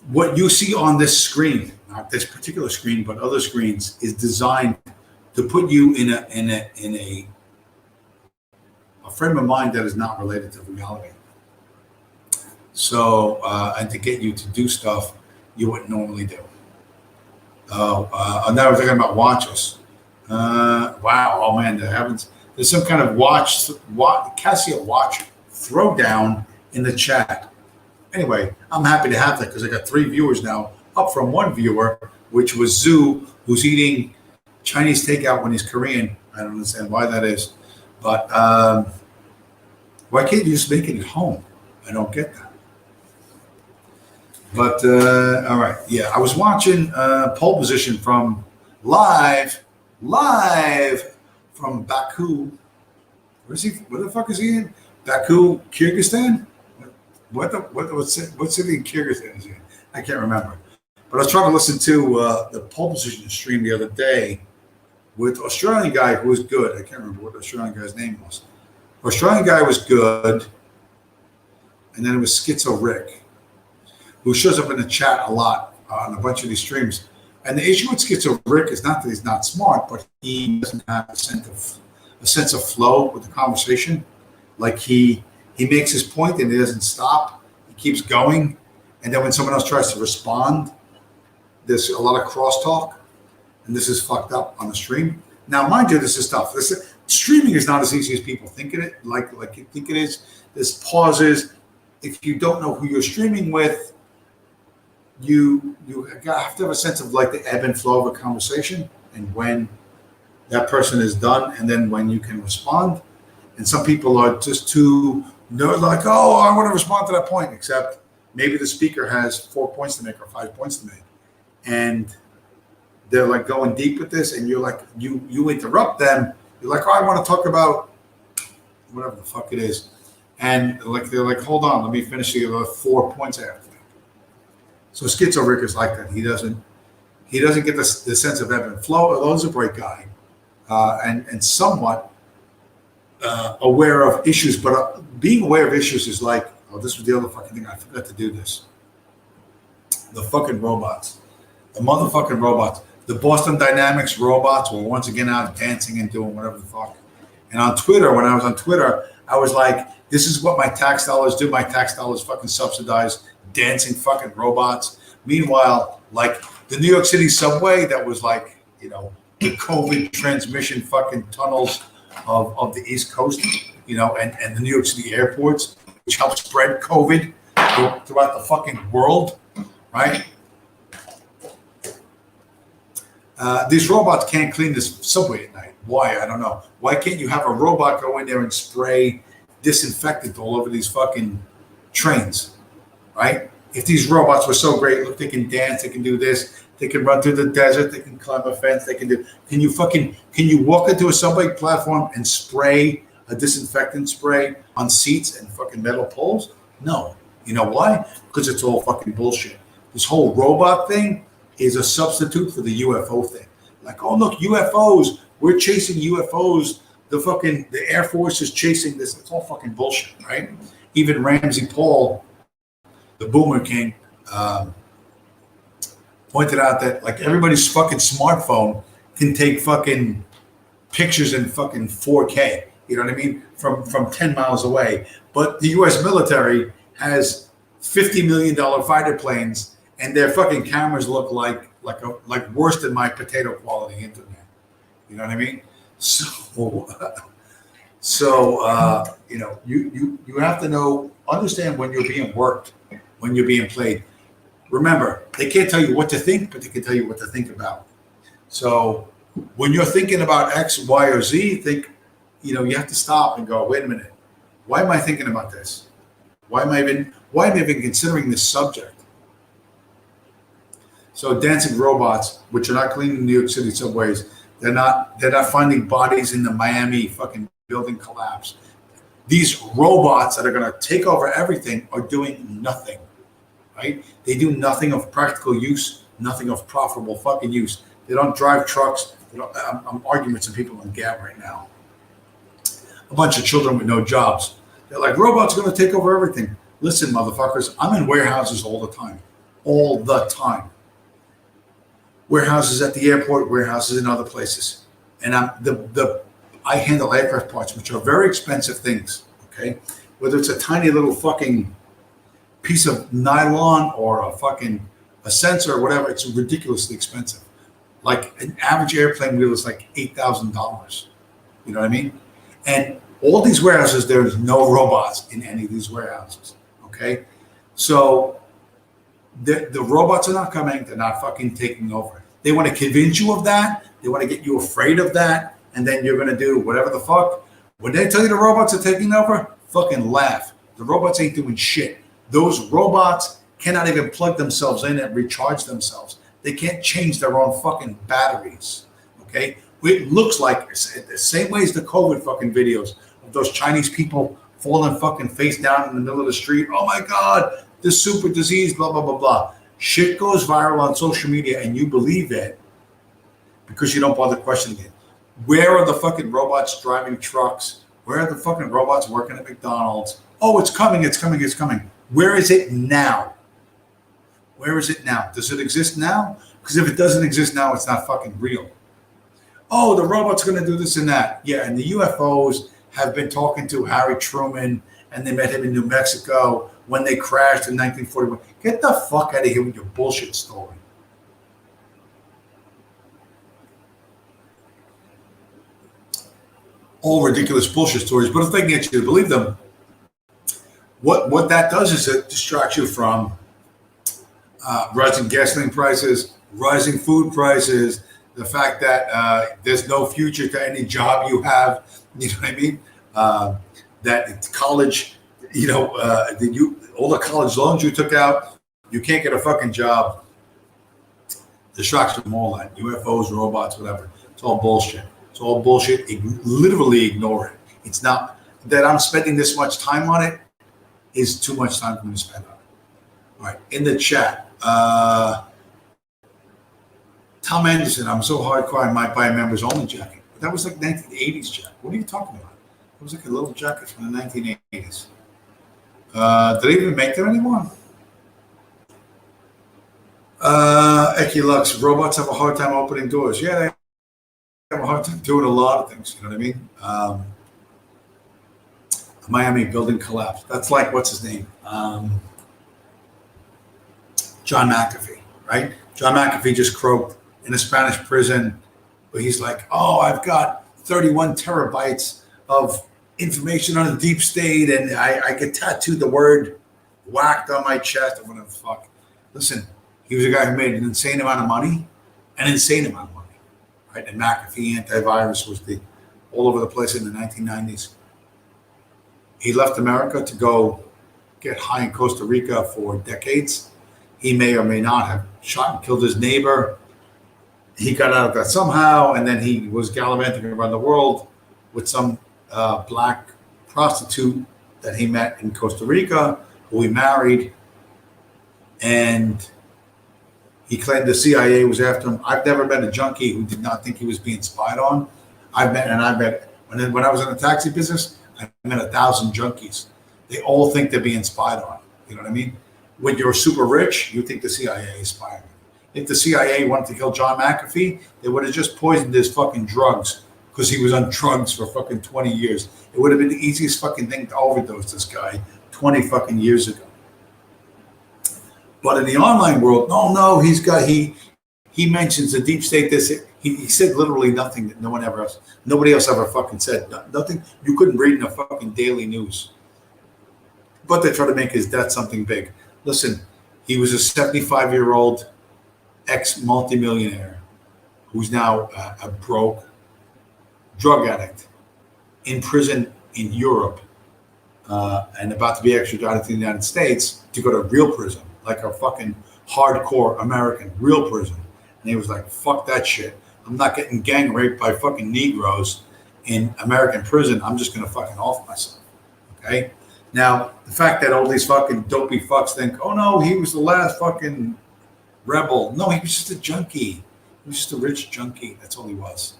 what you see on this screen, not this particular screen, but other screens, is designed to put you in a frame of mind that is not related to reality. So and to get you to do stuff you wouldn't normally do. Now we're talking about watches. Wow. Oh man, there's some kind of Casio watch throwdown in the chat. Anyway, I'm happy to have that because I got 3 viewers now, up from 1 viewer, which was Zoo, who's eating Chinese takeout when he's Korean. I don't understand why that is, but why can't you just make it at home? I don't get that. But all right, yeah, I was watching pole position from live from Baku. Where's he? Where the fuck is he in? Baku, Kyrgyzstan. What city in Kyrgyzstan is he in? I can't remember. But I was trying to listen to the pole position stream the other day with Australian guy who was good. I can't remember what the Australian guy's name was. Australian guy was good, and then it was Schizo Rick, who shows up in the chat a lot on a bunch of these streams. And the issue with Schizo Rick is not that he's not smart, but he doesn't have a sense of flow with the conversation. Like he makes his point and he doesn't stop. He keeps going. And then when someone else tries to respond, there's a lot of crosstalk. And this is fucked up on the stream. Now, mind you, this is tough. Streaming is not as easy as people think it like you think it is. There's pauses. If you don't know who you're streaming with, you have to have a sense of like the ebb and flow of a conversation and when that person is done and then when you can respond. And some people are just too like, oh, I want to respond to that point, except maybe the speaker has 4 points to make or 5 points to make. And they're like going deep with this and you're like, you interrupt them. You're like, oh, I want to talk about whatever the fuck it is. And they're like, hold on, let me finish the other 4 points after. So Schizo Rick is like that. He doesn't get the sense of ebb and flow. Although he's a great guy and somewhat aware of issues. But being aware of issues is like, oh, this was the other fucking thing. I forgot to do this. The fucking robots. The motherfucking robots. The Boston Dynamics robots were once again out dancing and doing whatever the fuck. And on Twitter, when I was on Twitter, I was like, this is what my tax dollars do. My tax dollars fucking subsidize dancing fucking robots. Meanwhile, like the New York City subway, that was like, the COVID transmission fucking tunnels of the East Coast, and the New York City airports, which help spread COVID throughout the fucking world, right? These robots can't clean this subway at night. Why? I don't know. Why can't you have a robot go in there and spray disinfectant all over these fucking trains? Right? If these robots were so great, look, they can dance, they can do this, they can run through the desert, they can climb a fence, can you walk into a subway platform and spray a disinfectant spray on seats and fucking metal poles? No. You know why? Because it's all fucking bullshit. This whole robot thing is a substitute for the UFO thing. Like, oh look, UFOs, we're chasing UFOs, the Air Force is chasing this. It's all fucking bullshit, right? Even Ramsey Paul, the Boomer King, pointed out that like everybody's fucking smartphone can take fucking pictures in fucking 4K. You know what I mean? From 10 miles away. But the U.S. military has $50 million fighter planes, and their fucking cameras look like worse than my potato quality internet. You know what I mean? So, you have to understand when you're being worked, when you're being played. Remember, they can't tell you what to think, but they can tell you what to think about. So when you're thinking about X, Y, or Z, you have to stop and go, wait a minute, why am I thinking about this? Why am I even considering this subject? So dancing robots, which are not cleaning New York City subways, they're not finding bodies in the Miami fucking building collapse. These robots that are going to take over everything are doing nothing, right? They do nothing of practical use, nothing of profitable fucking use. They don't drive trucks. I'm arguing with some people on Gab right now. A bunch of children with no jobs. They're like, robots are going to take over everything. Listen, motherfuckers, I'm in warehouses all the time. All the time. Warehouses at the airport, warehouses in other places. And I handle aircraft parts, which are very expensive things, okay? Whether it's a tiny little fucking piece of nylon or a sensor or whatever, it's ridiculously expensive. Like an average airplane wheel is like $8,000. You know what I mean? And all these warehouses, there's no robots in any of these warehouses, okay? So the robots are not coming. They're not fucking taking over. They want to convince you of that. They want to get you afraid of that. And then you're going to do whatever the fuck. When they tell you the robots are taking over, fucking laugh. The robots ain't doing shit. Those robots cannot even plug themselves in and recharge themselves. They can't change their own fucking batteries, okay? It looks like the same way as the COVID fucking videos of those Chinese people falling fucking face down in the middle of the street. Oh my God, this super disease, blah, blah, blah, blah. Shit goes viral on social media and you believe it because you don't bother questioning it. Where are the fucking robots driving trucks? Where are the fucking robots working at McDonald's? Oh, it's coming, it's coming, it's coming. Where is it now? Where is it now? Does it exist now? Because if it doesn't exist now, it's not fucking real. Oh, the robot's going to do this and that. Yeah, and the UFOs have been talking to Harry Truman, and they met him in New Mexico when they crashed in 1941. Get the fuck out of here with your bullshit story. All ridiculous bullshit stories, but if they can get you to believe them, what that does is it distracts you from rising gasoline prices, rising food prices, the fact that there's no future to any job you have, you know what I mean? That it's college, all the college loans you took out, you can't get a fucking job. Distracts from all that. UFOs, robots, whatever. It's all bullshit. It's all bullshit. Literally ignore it. It's not that I'm spending this much time on it is too much time for me to spend on it. All right. In the chat, Tom Anderson, I'm so hardcore I might buy a members only jacket. But that was like 1980s jacket. What are you talking about? It was like a little jacket from the 1980s. Do they even make them anymore? Equilux, robots have a hard time opening doors. Yeah, they have a hard time doing a lot of things. You know what I mean? The Miami building collapsed. That's like, what's his name? John McAfee, right? John McAfee just croaked in a Spanish prison, but he's like, oh, I've got 31 terabytes of information on the deep state, and I could tattoo the word whacked on my chest or whatever the fuck. Listen, he was a guy who made an insane amount of money, right? And McAfee antivirus was all over the place in the 1990s. He left America to go get high in Costa Rica for decades. He may or may not have shot and killed his neighbor. He got out of that somehow, and then he was gallivanting around the world with some black prostitute that he met in Costa Rica, who he married, and he claimed the CIA was after him. I've never met a junkie who did not think he was being spied on. When I was in the taxi business, I met 1,000 junkies. They all think they're being spied on. You know what I mean? When you're super rich, you think the CIA is spying. If the CIA wanted to kill John McAfee, they would have just poisoned his fucking drugs because he was on drugs for fucking 20 years. It would have been the easiest fucking thing to overdose this guy 20 fucking years ago. But in the online world, no, he he mentions the deep state. He said literally nothing that nobody else ever fucking said. Nothing you couldn't read in a fucking daily news. But they try to make his death something big. Listen, he was a 75-year-old ex-multimillionaire who's now a broke drug addict in prison in Europe and about to be extradited to the United States to go to real prison, like a fucking hardcore American real prison. And he was like, fuck that shit. I'm not getting gang raped by fucking Negroes in American prison. I'm just going to fucking off myself. Okay? Now, the fact that all these fucking dopey fucks think, oh no, he was the last fucking rebel. No, he was just a junkie. He was just a rich junkie. That's all he was.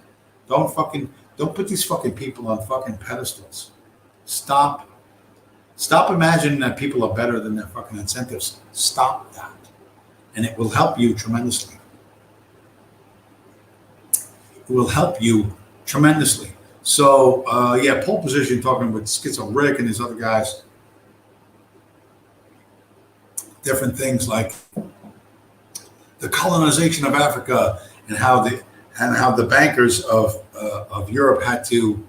Don't put these fucking people on fucking pedestals. Stop imagining that people are better than their fucking incentives. Stop that. And it will help you tremendously. It will help you tremendously. So, pole position, talking with Schizo Rick and these other guys. Different things like the colonization of Africa and how the bankers of Europe had to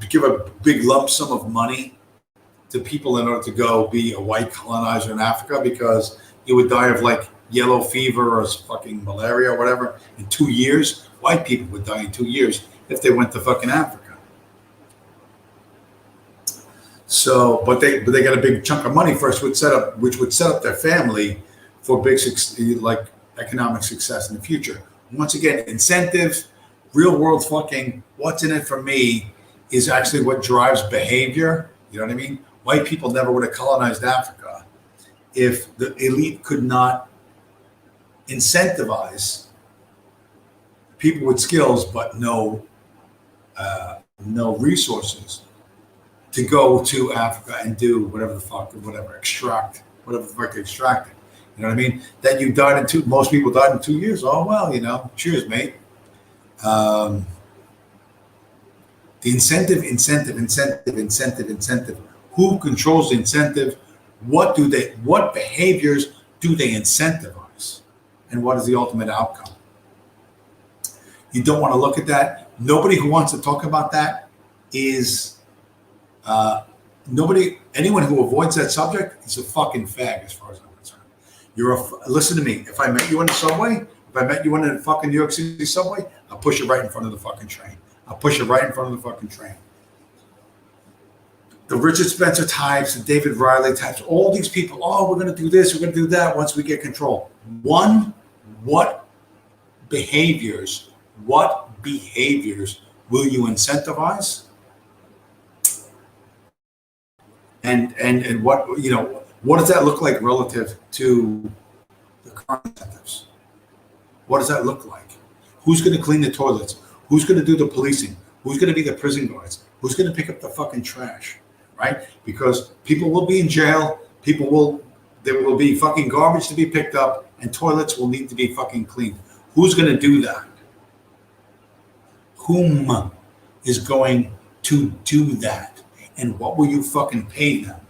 give a big lump sum of money to people in order to go be a white colonizer in Africa because you would die of like yellow fever or fucking malaria or whatever in 2 years. White people would die in 2 years if they went to fucking Africa. So, but they got a big chunk of money first, which would set up their family for big like economic success in the future. Once again, incentives, real world fucking what's in it for me is actually what drives behavior. You know what I mean? White people never would have colonized Africa if the elite could not incentivize people with skills but no resources to go to Africa and do extract whatever the fuck they're extracting. You know what I mean? Then you died most people died in 2 years. Oh, well, cheers, mate. The incentive. Who controls the incentive? What behaviors do they incentivize? And what is the ultimate outcome? You don't want to look at that. Nobody who wants to talk about that is anyone who avoids that subject is a fucking fag as far as I'm concerned. Listen to me. If I met you in the subway, if I met you in the fucking New York City subway, I'll push you right in front of the fucking train. The Richard Spencer types, the David Riley types, all these people, we're going to do this, we're going to do that once we get control. What behaviors will you incentivize? And what does that look like relative to the current incentives? What does that look like? Who's going to clean the toilets? Who's going to do the policing? Who's going to be the prison guards? Who's going to pick up the fucking trash? Right? Because people will be in jail. There will be fucking garbage to be picked up, and toilets will need to be fucking cleaned. Who's going to do that? Whom is going to do that? And what will you fucking pay them?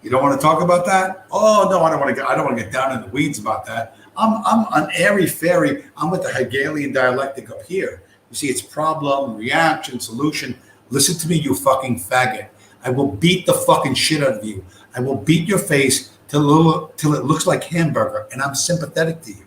You don't want to talk about that? Oh no, I don't want to get down in the weeds about that. I'm an airy fairy. I'm with the Hegelian dialectic up here. You see, it's problem, reaction, solution. Listen to me, you fucking faggot. I will beat the fucking shit out of you. I will beat your face till it looks like hamburger, and I'm sympathetic to you.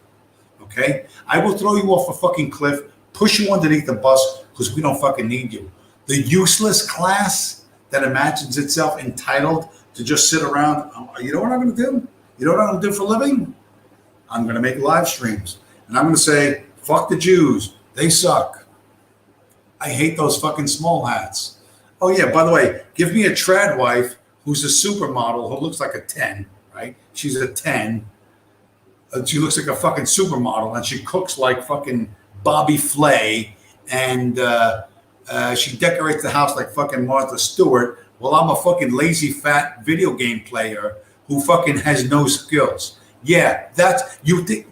Okay? I will throw you off a fucking cliff, push you underneath the bus because we don't fucking need you. The useless class that imagines itself entitled to just sit around. You know what I'm going to do? You know what I'm going to do for a living? I'm going to make live streams. And I'm going to say, fuck the Jews. They suck. I hate those fucking small hats. Oh, yeah, by the way, give me a trad wife who's a supermodel who looks like a 10, right? She's a 10. She looks like a fucking supermodel, and she cooks like fucking Bobby Flay, and she decorates the house like fucking Martha Stewart. Well, I'm a fucking lazy, fat video game player who fucking has no skills. Yeah, you think.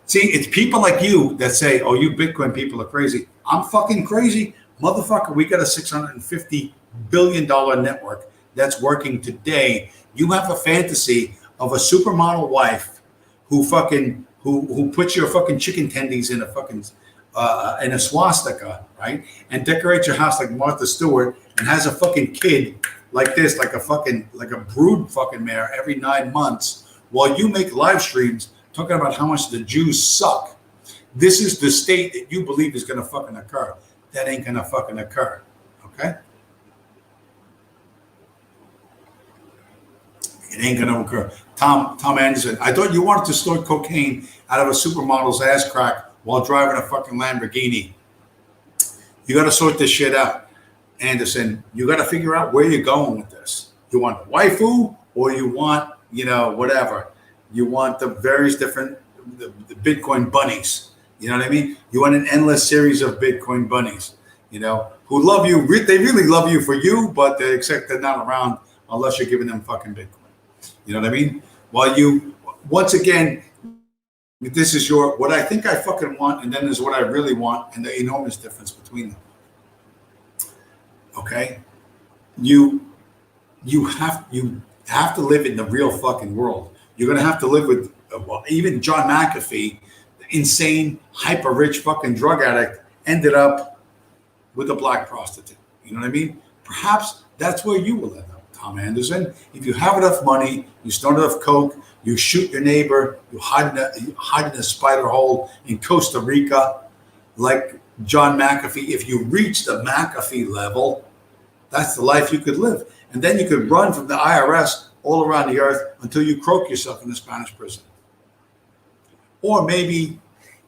See, it's people like you that say, oh, you Bitcoin people are crazy. I'm fucking crazy. Motherfucker, we got a $650 billion network that's working today. You have a fantasy of a supermodel wife who puts your fucking chicken tendies in a fucking in a swastika, right? And decorates your house like Martha Stewart and has a fucking kid like this, like a brood fucking mare every 9 months, while you make live streams talking about how much the Jews suck. This is the state that you believe is gonna fucking occur. That ain't gonna fucking occur. Okay? It ain't gonna occur. Tom Anderson, I thought you wanted to snort cocaine out of a supermodel's ass crack while driving a fucking Lamborghini. You got to sort this shit out. Anderson, you got to figure out where you're going with this. You want the waifu, or you want, whatever. You want the various different the Bitcoin bunnies. You know what I mean? You want an endless series of Bitcoin bunnies, who love you. They really love you for you, but except they're not around unless you're giving them fucking Bitcoin. You know what I mean? While you, once again, this is what I think I fucking want, and then there's what I really want, and the enormous difference between them. Okay? You have to live in the real fucking world. You're gonna have to live with even John McAfee, the insane, hyper rich fucking drug addict, ended up with a black prostitute. You know what I mean? Perhaps that's where you will end up, Tom Anderson. If you have enough money, you start enough coke, you shoot your neighbor, you hide in a spider hole in Costa Rica, like John McAfee. If you reach the McAfee level, that's the life you could live. And then you could run from the IRS all around the earth until you croak yourself in a Spanish prison. Or maybe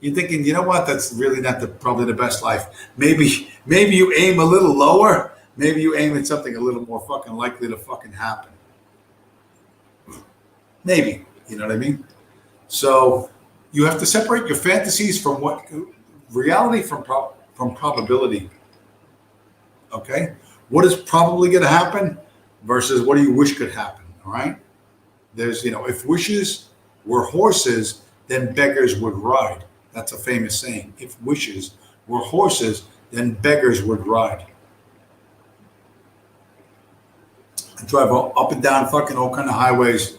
you're thinking, you know what, that's really not probably the best life. Maybe you aim a little lower. Maybe you aim at something a little more fucking likely to fucking happen. Maybe, you know what I mean? So you have to separate your fantasies from reality from probability. Okay? What is probably going to happen versus what do you wish could happen? All right? There's, if wishes were horses, then beggars would ride. That's a famous saying. If wishes were horses, then beggars would ride. I drive up and down fucking all kind of highways.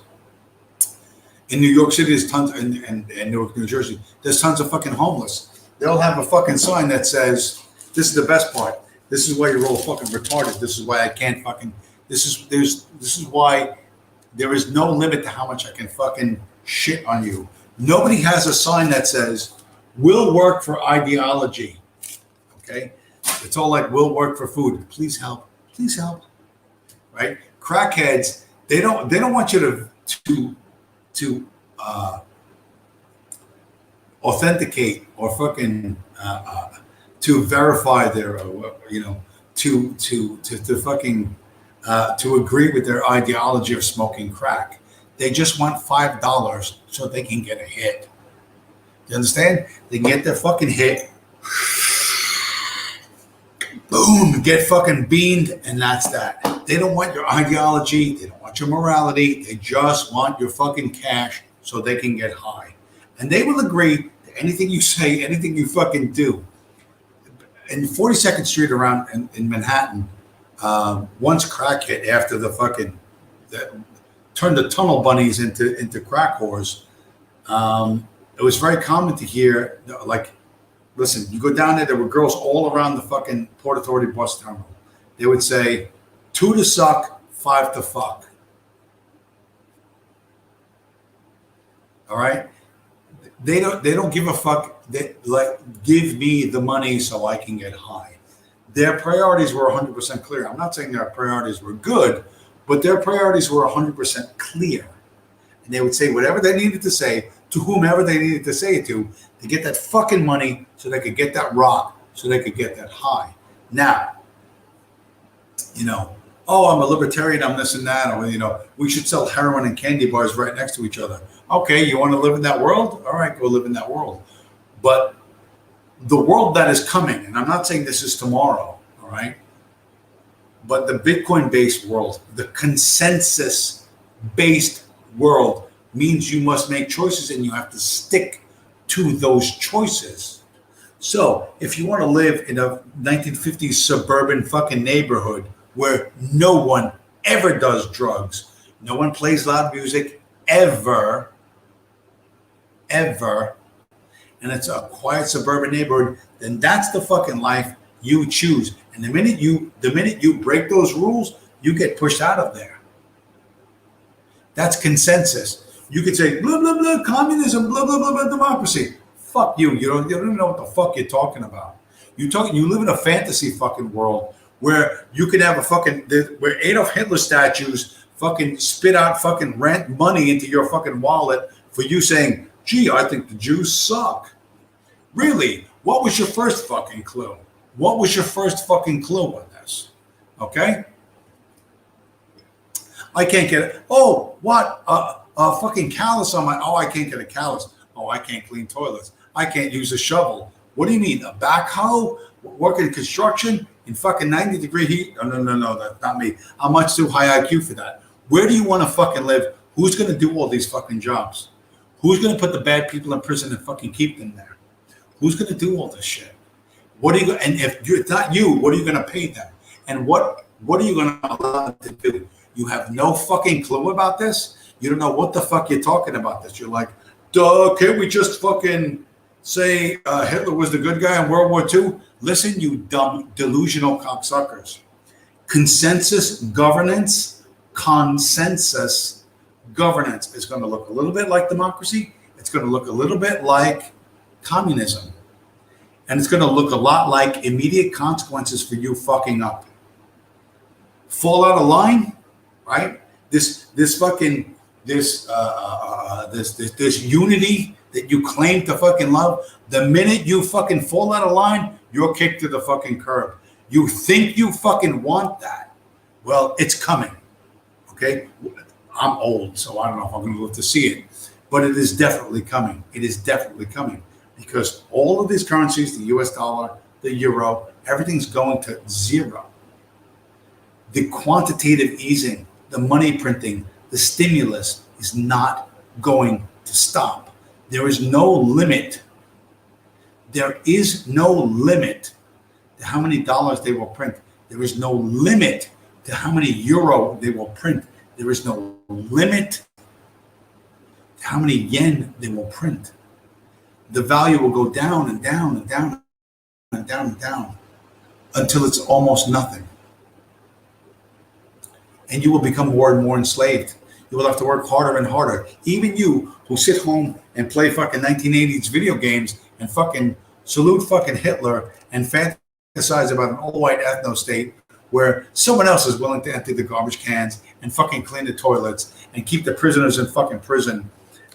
In New York City, there's tons, and Newark, New Jersey, there's tons of fucking homeless. They'll have a fucking sign that says, this is the best part. This is why you're all fucking retarded. This is why I can't fucking, this is why there is no limit to how much I can fucking shit on you. Nobody has a sign that says, will work for ideology. Okay? It's all like, will work for food. Please help. Please help. Right? Crackheads, they don't want you to authenticate or fucking to verify their to fucking to agree with their ideology of smoking crack. They just want $5 so they can get a hit. You understand? They can get their fucking hit. Boom, get fucking beamed, and that's that. They don't want your ideology. They don't want your morality. They just want your fucking cash so they can get high. And they will agree to anything you say, anything you fucking do. In 42nd Street around in Manhattan, once crack hit after the fucking turned the tunnel bunnies into crack whores. It was very common to hear, like, listen, you go down there were girls all around the fucking Port Authority bus terminal. They would say, 2 to suck, 5 to fuck. All right? They don't give a fuck. They like, give me the money so I can get high. Their priorities were 100% clear. I'm not saying their priorities were good, but their priorities were 100% clear. And they would say whatever they needed to say to whomever they needed to say it to get that fucking money so they could get that rock, so they could get that high. Now, oh, I'm a libertarian, I'm this and that, or, we should sell heroin and candy bars right next to each other. Okay, you want to live in that world? All right, go live in that world. But the world that is coming, and I'm not saying this is tomorrow, all right? But the Bitcoin-based world, the consensus-based world means you must make choices and you have to stick to those choices. So if you want to live in a 1950s suburban fucking neighborhood where no one ever does drugs, no one plays loud music ever, ever, and it's a quiet suburban neighborhood, then that's the fucking life you choose. And the minute you break those rules, you get pushed out of there. That's consensus. You could say blah blah blah communism, blah blah blah blah democracy. Fuck you. You don't even know what the fuck you're talking about. You live in a fantasy fucking world where you could have where Adolf Hitler statues fucking spit out fucking rent money into your fucking wallet for you saying, gee, I think the Jews suck. Really? What was your first fucking clue? What was your first fucking clue on this? Okay? I can't get it. Oh, what? A fucking callus on my, I can't get a callus. Oh, I can't clean toilets. I can't use a shovel. What do you mean? A backhoe? Working construction in fucking 90-degree heat? No, that's not me. I'm much too high IQ for that. Where do you want to fucking live? Who's going to do all these fucking jobs? Who's going to put the bad people in prison and fucking keep them there? Who's going to do all this shit? What are you? And if it's not you, what are you going to pay them? And what are you going to allow them to do? You have no fucking clue about this. You don't know what the fuck you're talking about this. You're like, duh, can't we just fucking say Hitler was the good guy in World War II? Listen, you dumb, delusional cocksuckers. Consensus governance is going to look a little bit like democracy. It's going to look a little bit like communism. And it's going to look a lot like immediate consequences for you fucking up. Fall out of line, right? This unity that you claim to fucking love, the minute you fucking fall out of line, you're kicked to the fucking curb. You think you fucking want that. Well, it's coming. Okay? I'm old, so I don't know if I'm going to live to see it. But it is definitely coming. It is definitely coming. Because all of these currencies, the US dollar, the euro, everything's going to zero. The quantitative easing, the money printing, the stimulus is not going to stop. There is no limit. There is no limit to how many dollars they will print. There is no limit to how many euro they will print. There is no limit to how many yen they will print. The value will go down and down and down and down and down until it's almost nothing. And you will become more and more enslaved. You will have to work harder and harder. Even you who sit home and play fucking 1980s video games and fucking salute fucking Hitler and fantasize about an all-white ethno-state where someone else is willing to empty the garbage cans and fucking clean the toilets and keep the prisoners in fucking prison.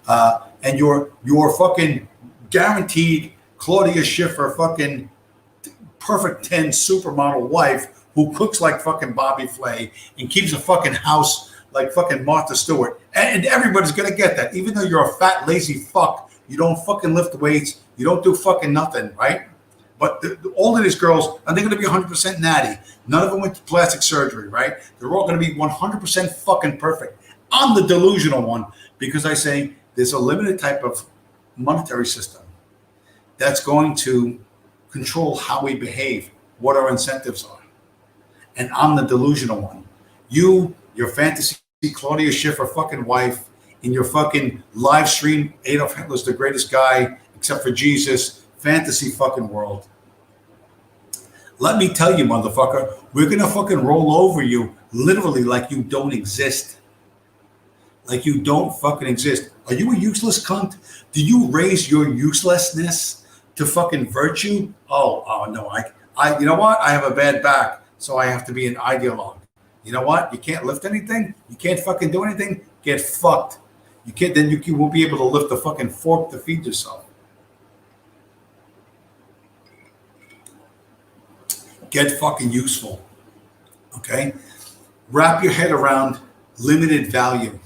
And your fucking guaranteed Claudia Schiffer fucking perfect 10 supermodel wife who cooks like fucking Bobby Flay and keeps a fucking house like fucking Martha Stewart. And everybody's going to get that. Even though you're a fat, lazy fuck, you don't fucking lift weights, you don't do fucking nothing, right? But all of these girls, are they going to be 100% natty? None of them went to plastic surgery, right? They're all going to be 100% fucking perfect. I'm the delusional one because I say there's a limited type of monetary system that's going to control how we behave, what our incentives are. And I'm the delusional one. You, your fantasy Claudia Schiffer fucking wife, in your fucking live stream, Adolf Hitler's the greatest guy except for Jesus, fantasy fucking world. Let me tell you, motherfucker, we're gonna fucking roll over you literally like you don't exist. Like you don't fucking exist. Are you a useless cunt? Do you raise your uselessness to fucking virtue? Oh no, I you know what? I have a bad back, so I have to be an ideologue. You know what? You can't lift anything. You can't fucking do anything. Get fucked. You can't. Then you won't be able to lift the fucking fork to feed yourself. Get fucking useful. Okay? Wrap your head around limited value.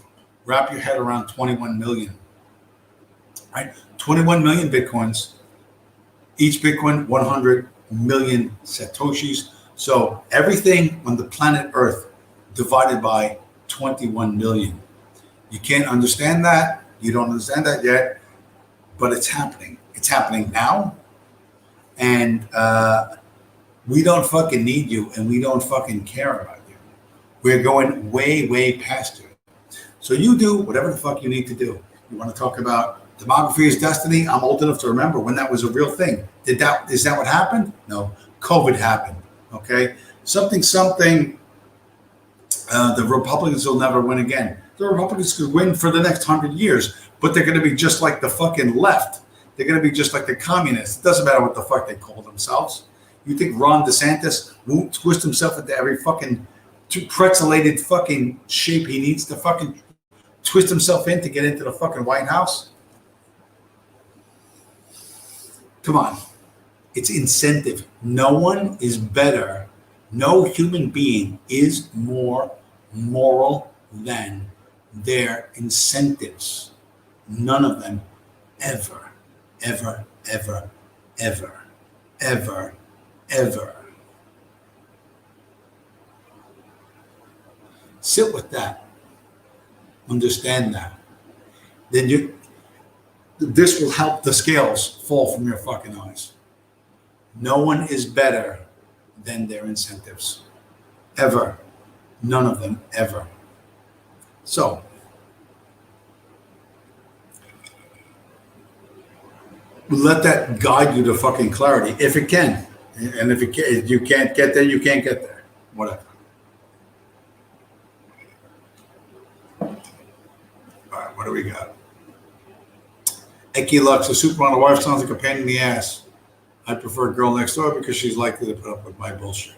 Wrap your head around 21 million. Right? 21 million Bitcoins. Each Bitcoin, 100 million Satoshis. So everything on the planet Earth divided by 21 million. You can't understand that. You don't understand that yet, but it's happening. It's happening now. And we don't fucking need you and we don't fucking care about you. We're going way, way past you. So you do whatever the fuck you need to do. You want to talk about Demography is destiny. I'm old enough to remember when that was a real thing. Is that what happened? No. COVID happened. Okay. Something. The Republicans will never win again. The Republicans could win for the next 100 years, but they're going to be just like the fucking left. They're going to be just like the communists. It doesn't matter what the fuck they call themselves. You think Ron DeSantis won't twist himself into every fucking pretzelated fucking shape he needs to fucking twist himself in to get into the fucking White House? Come on. It's incentive. No one is better. No human being is more moral than their incentives. None of them ever, ever, ever, ever, ever, ever. Sit with that. Understand that. Then this will help the scales fall from your fucking eyes. No one is better than their incentives. Ever. None of them ever. So, let that guide you to fucking clarity, if it can. And if you can't get there, you can't get there. Whatever. All right, what do we got? Eki Lux, a supermodel wife sounds like a pain in the ass. I prefer girl next door because she's likely to put up with my bullshit.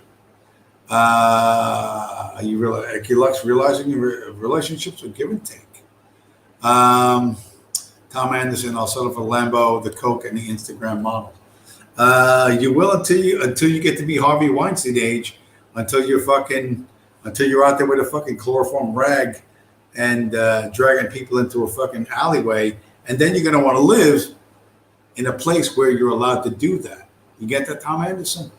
You realize, Eki Lux, realizing your relationships are give and take. Tom Anderson, I'll settle for Lambo, the Coke, and the Instagram model. You will until you get to be Harvey Weinstein age, until you're out there with a fucking chloroform rag and dragging people into a fucking alleyway, and then you're gonna want to live in a place where you're allowed to do that. You get that, Tom Anderson?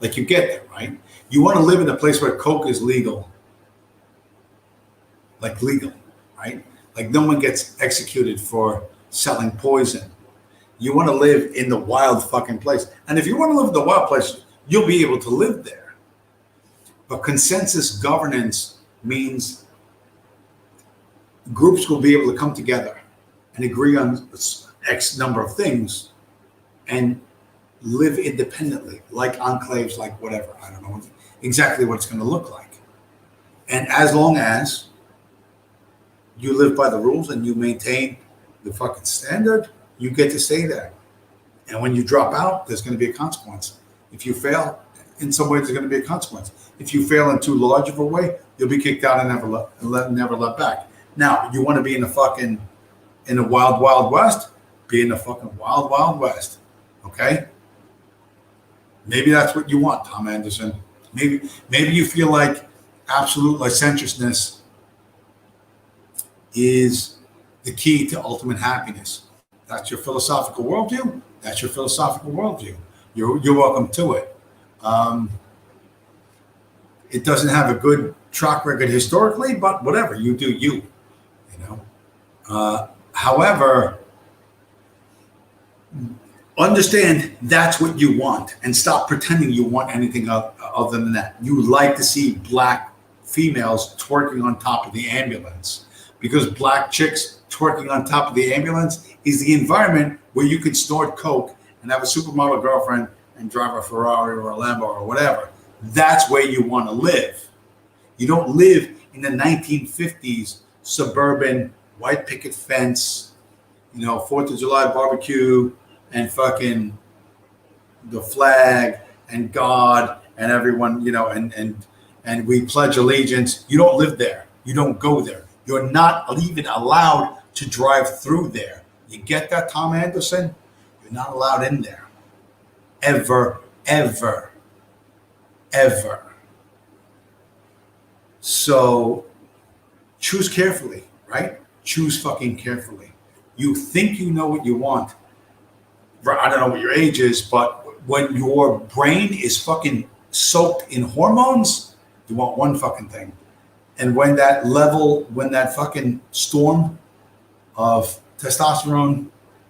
Like, you get that, right? You want to live in a place where Coke is legal. Like, legal, right? Like, no one gets executed for selling poison. You want to live in the wild fucking place. And if you want to live in the wild place, you'll be able to live there. But consensus governance means groups will be able to come together and agree on X number of things and live independently, like enclaves, like whatever. I don't know exactly what it's going to look like. And as long as you live by the rules and you maintain the fucking standard, you get to stay there. And when you drop out, there's going to be a consequence. If you fail, in some ways, there's going to be a consequence. If you fail in too large of a way, you'll be kicked out and never let back. Now, you want to be in the wild, wild west? Be in the fucking wild, wild west. Okay? Maybe that's what you want, Tom Anderson. Maybe you feel like absolute licentiousness is the key to ultimate happiness. That's your philosophical worldview. That's your philosophical worldview. You're welcome to it. It doesn't have a good track record historically, but whatever, you do you. You know. However, understand that's what you want, and stop pretending you want anything other than that. You like to see black females twerking on top of the ambulance, because black chicks twerking on top of the ambulance is the environment where you could snort coke and have a supermodel girlfriend and drive a Ferrari or a Lambo or whatever. That's where you want to live. You don't live in the 1950s suburban white picket fence, 4th of July barbecue and fucking the flag and God and everyone, and we pledge allegiance. You don't live there. You don't go there. You're not even allowed to drive through there. You get that, Tom Anderson? You're not allowed in there. Ever, ever, ever. So choose carefully, right? Choose fucking carefully. You think you know what you want. I don't know what your age is, but when your brain is fucking soaked in hormones, you want one fucking thing. And when that fucking storm of testosterone,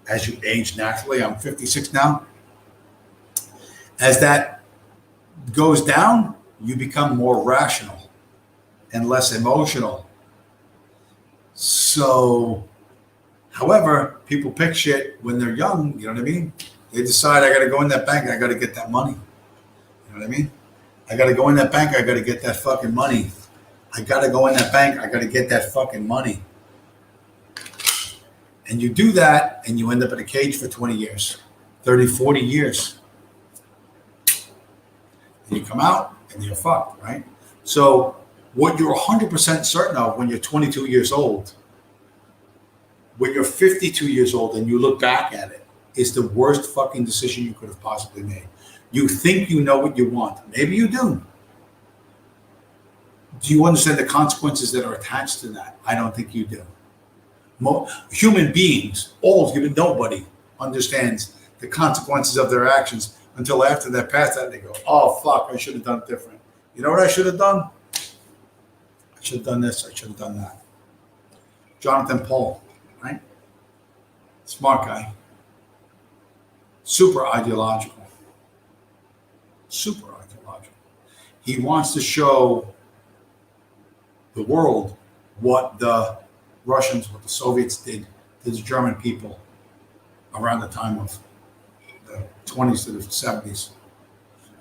as you age naturally, I'm 56 now, as that goes down, you become more rational and less emotional. So However, people pick shit when they're young. You know what I mean? They decide I got to go in that bank. I got to get that money. You know what I mean? I got to go in that bank. I got to get that fucking money. I got to go in that bank. I got to get that fucking money. And you do that and you end up in a cage for 20 years, 30, 40 years. And you come out and you're fucked, right? So what you're 100% certain of when you're 22 years old, when you're 52 years old and you look back at it, is the worst fucking decision you could have possibly made. You think you know what you want. Maybe you do. Do you understand the consequences that are attached to that? I don't think you do. Human beings, nobody understands the consequences of their actions until after they're past that. They go, oh, fuck, I should have done it different. You know what I should have done? I should have done this. I should have done that. Jonathan Paul, right? Smart guy. Super ideological. Super ideological. He wants to show the world what the Russians, what the Soviets did to the German people around the time of the 20s to the 70s.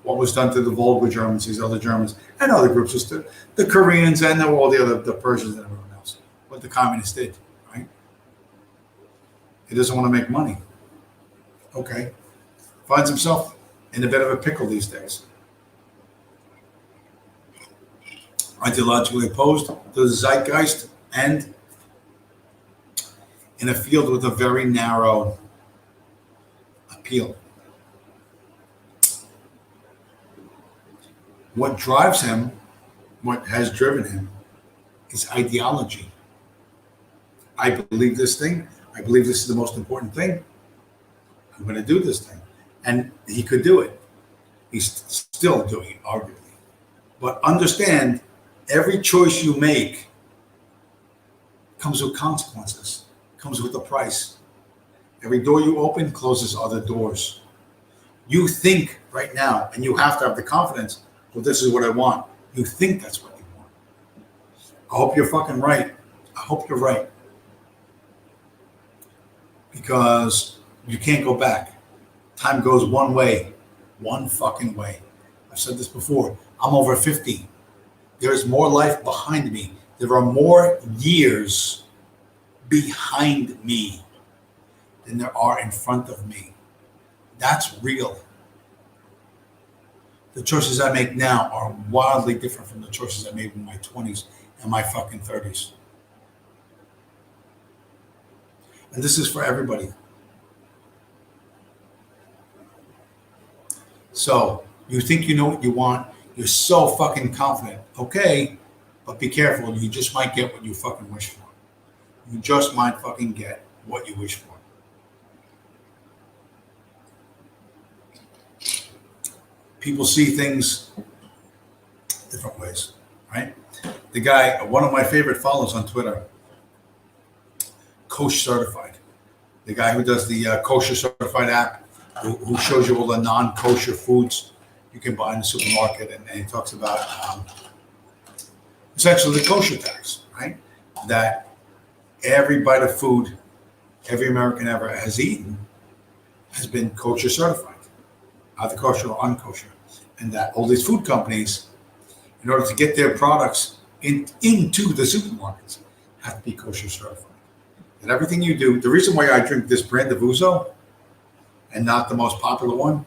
What was done to the Volga Germans, these other Germans, and other groups, just the Koreans and all the other, the Persians and everyone else. What the communists did, right? He doesn't want to make money. Okay. Finds himself in a bit of a pickle these days. Ideologically opposed to the zeitgeist and in a field with a very narrow appeal. What drives him, what has driven him, is ideology. I believe this thing. I believe this is the most important thing. I'm going to do this thing. And he could do it. He's still doing it, arguably. But understand, every choice you make comes with consequences, comes with a price. Every door you open closes other doors. You think right now, and you have to have the confidence, well, this is what I want. You think that's what you want. I hope you're fucking right. I hope you're right. Because you can't go back. Time goes one way, one fucking way. I've said this before. I'm over 50. There's more life behind me. There are more years behind me than there are in front of me. That's real. The choices I make now are wildly different from the choices I made in my 20s and my fucking 30s. And this is for everybody. So you think you know what you want. You're so fucking confident. Okay, but be careful. You just might get what you fucking wish for. You just might fucking get what you wish for. People see things different ways, right? The guy, one of my favorite follows on Twitter, Kosher Certified. The guy who does the Kosher Certified app, who shows you all the non-kosher foods you can buy in the supermarket, and he talks about essentially the kosher tax, right? That every bite of food every American ever has eaten has been kosher certified, either kosher or unkosher, and that all these food companies, in order to get their products into the supermarkets, have to be kosher certified. And everything you do, the reason why I drink this brand of Ouzo and not the most popular one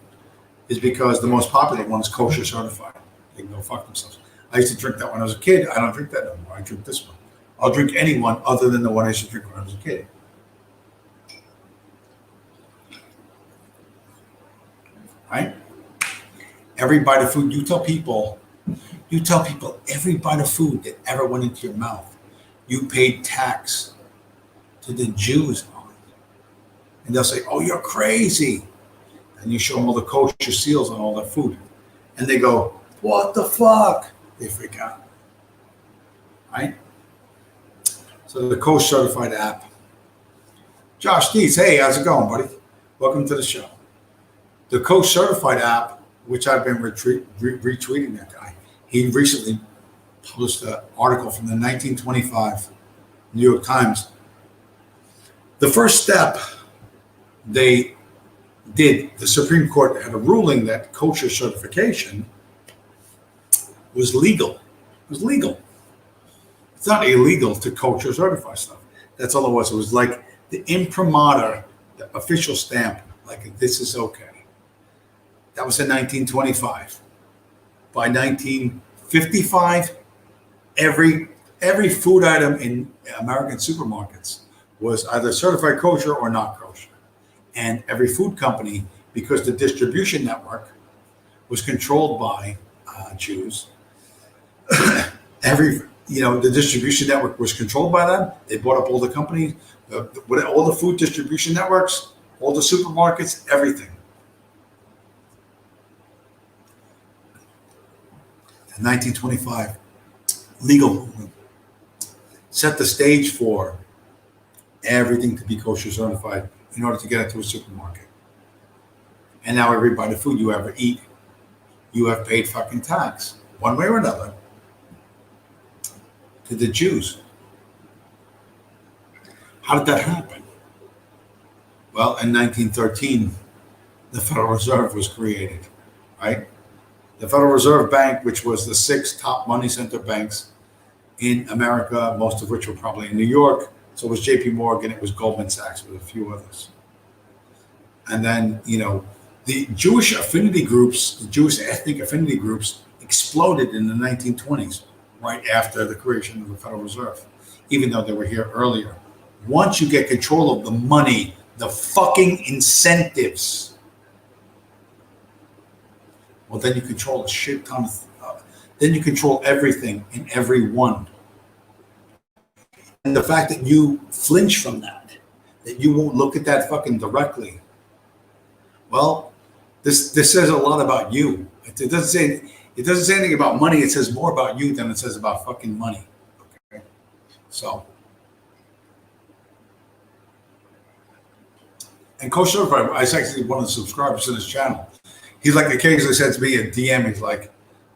is because the most popular one is kosher certified. They can go fuck themselves. I used to drink that when I was a kid. I don't drink that anymore. I drink this one. I'll drink any one other than the one I used to drink when I was a kid. Right? Every bite of food, you tell people every bite of food that ever went into your mouth, you paid tax to the Jews on. And they'll say, oh, you're crazy. And you show them all the kosher seals on all that food. And they go, what the fuck? They freak out. Right? So the Kosher Certified app. Josh Dietz, hey, how's it going, buddy? Welcome to the show. The Kosher Certified app, which I've been retweeting that guy. He recently published an article from the 1925 New York Times The first step they did, the Supreme Court had a ruling that kosher certification was legal. It was legal. It's not illegal to kosher certify stuff. That's all it was. It was like the imprimatur, the official stamp, like this is okay. That was in 1925. By 1955, every food item in American supermarkets was either certified kosher or not kosher. And every food company, because the distribution network was controlled by Jews, the distribution network was controlled by them. They bought up all the companies, all the food distribution networks, all the supermarkets, everything. In 1925, legal movement set the stage for everything to be kosher certified in order to get it to a supermarket. And now every bite of food you ever eat, you have paid fucking tax, one way or another, to the Jews. How did that happen? Well, in 1913, the Federal Reserve was created, right? The Federal Reserve Bank, which was the 6 top money center banks in America, most of which were probably in New York. So it was JP Morgan, it was Goldman Sachs, with a few others. And then, the Jewish affinity groups, the Jewish ethnic affinity groups exploded in the 1920s, right after the creation of the Federal Reserve, even though they were here earlier. Once you get control of the money, the fucking incentives, well, then you control a shit ton of, then you control everything and everyone. And the fact that you flinch from that you won't look at that fucking directly, well, this says a lot about you. It doesn't say anything about money. It says more about you than it says about fucking money. Okay, so. And Coach Certified, I was actually one of the subscribers to this channel. He's like occasionally sends me a DM. He's like,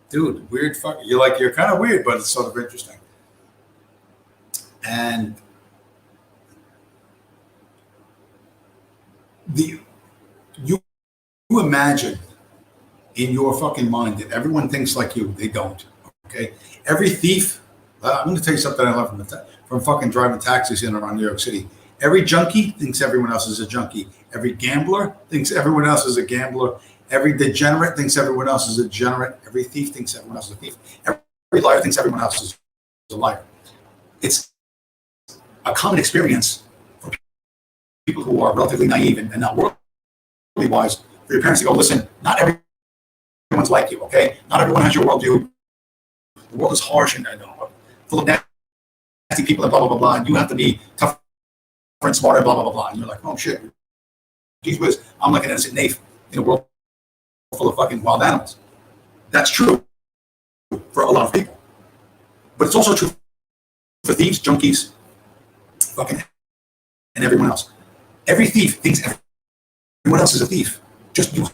dude, weird fuck. You're kind of weird, but it's sort of interesting. And you imagine in your fucking mind that everyone thinks like you. They don't. Okay. Every thief, I'm going to tell you something I learned from fucking driving taxis in around New York City. Every junkie thinks everyone else is a junkie. Every gambler thinks everyone else is a gambler. Every degenerate thinks everyone else is a degenerate. Every thief thinks everyone else is a thief. Every liar thinks everyone else is a liar. It's a common experience for people who are relatively naive and not worldly wise, for your parents to go, listen, not everyone's like you, okay? Not everyone has your worldview. The world is harsh and full of nasty people and blah, blah, blah, blah. And you have to be tough and smart and blah, blah, blah, blah. And you're like, oh, shit. Geez whiz, I'm like an innocent naif in a world full of fucking wild animals. That's true for a lot of people. But it's also true for thieves, junkies, fucking, and everyone else. Every thief thinks everyone else is a thief. Just you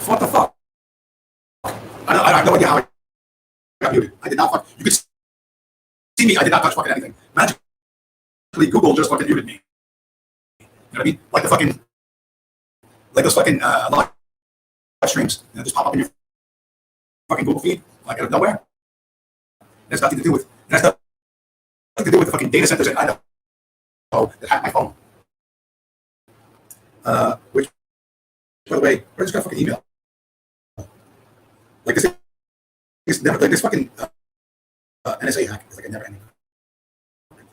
What the fuck? I have no idea how I got muted. I did not fuck. You could see me. I did not touch fucking anything. Magically, Google just fucking muted me. You know what I mean? Like the fucking, like those fucking live streams. You know, just pop up in your fucking Google feed, like out of nowhere. It has nothing to do with. It has nothing to do with the fucking data centers in Idaho that hacked my phone. Which, by the way, where's this fucking email? Like this, it's never like this fucking NSA hack is like a never ending thing.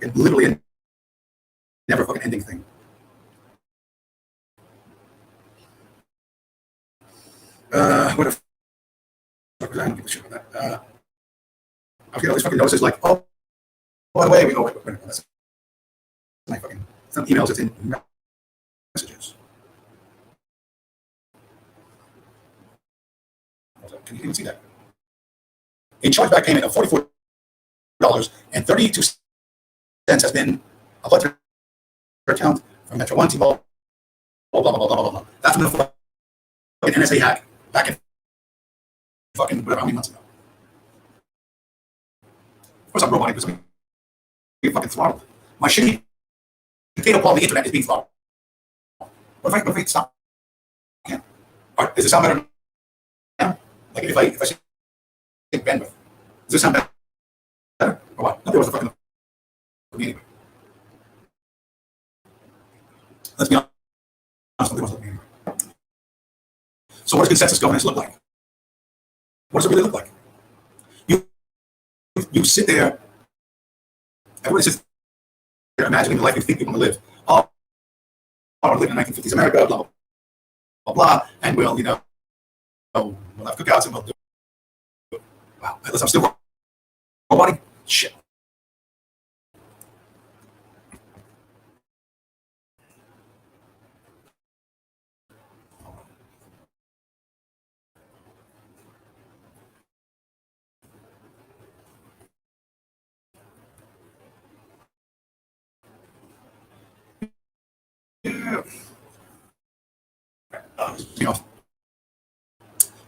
Like literally a never fucking ending thing. What the fuck was I? I don't give a shit about that. I was getting all these fucking notices like, oh, by the way, wait, that's my fucking, it's not emails, it's in messages. Can you even see that? A chargeback payment of $44.32 has been applied to your account from Metro One, T-Mobile, blah, blah, blah, blah, blah, blah. That's from the fucking NSA hack back in fucking whatever, how many months ago. Of course I'm robotic because I'm being fucking throttled. My shitty potato quality internet is being throttled. What if I stop? Yeah. Right, does it sound better now? Like if I say bandwidth, does this sound better? Or what? No, there was a fucking anyway. Let's be honest, there was anyway. So what does consensus governance look like? What does it really look like? You sit there, everybody sits there imagining the life you think you're going to live. Oh, I want to live in 1950s America, blah, blah, blah, blah, and we'll have cookouts and we'll do it. Wow, unless I'm still robotic? Shit.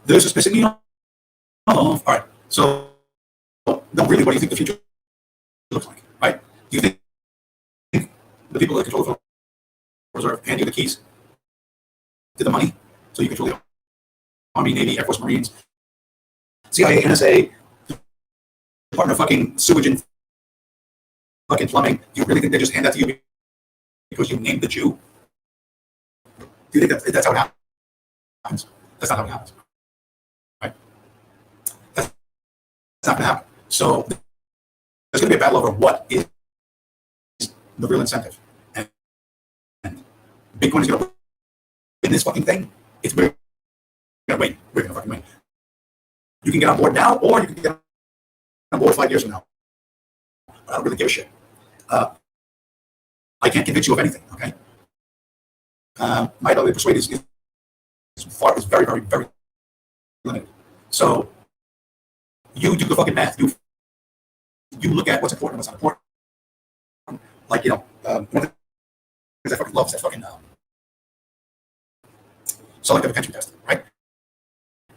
There's a specific all right. So, no, really, what do you think the future looks like? Right? Do you think the people that control the Federal Reserve hand you the keys to the money so you control the Army, Navy, Air Force, Marines, CIA, NSA, Department of fucking sewage and fucking plumbing? Do you really think they just hand that to you because you named the Jew? Do you think that's how it happens? That's not how it happens. Right? That's not going to happen. So there's going to be a battle over what is the real incentive. And Bitcoin is going to win this fucking thing. We're going to win. We're going to fucking win. You can get on board now, or you can get on board 5 years from now. But I don't really give a shit. I can't convince you of anything, okay? My ability to persuade is very, very, very limited. So you do the fucking math. You look at what's important and what's not important. Like, one of the things I fucking love is that fucking selective attention test, right?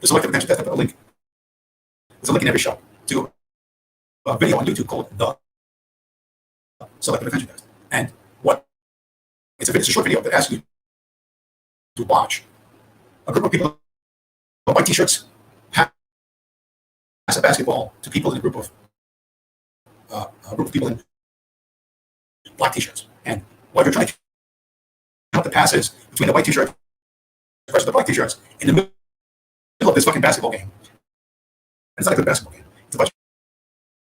The selective attention test, I put a link. There's a link in every show to a video on YouTube called the selective attention test. And it's a short video that asks you to watch a group of people in white t-shirts pass a basketball to people in a group of people in black t-shirts. And what you're trying to count the passes between the white t-shirt versus the black t-shirts in the middle of this fucking basketball game. And it's not a good basketball game. It's a bunch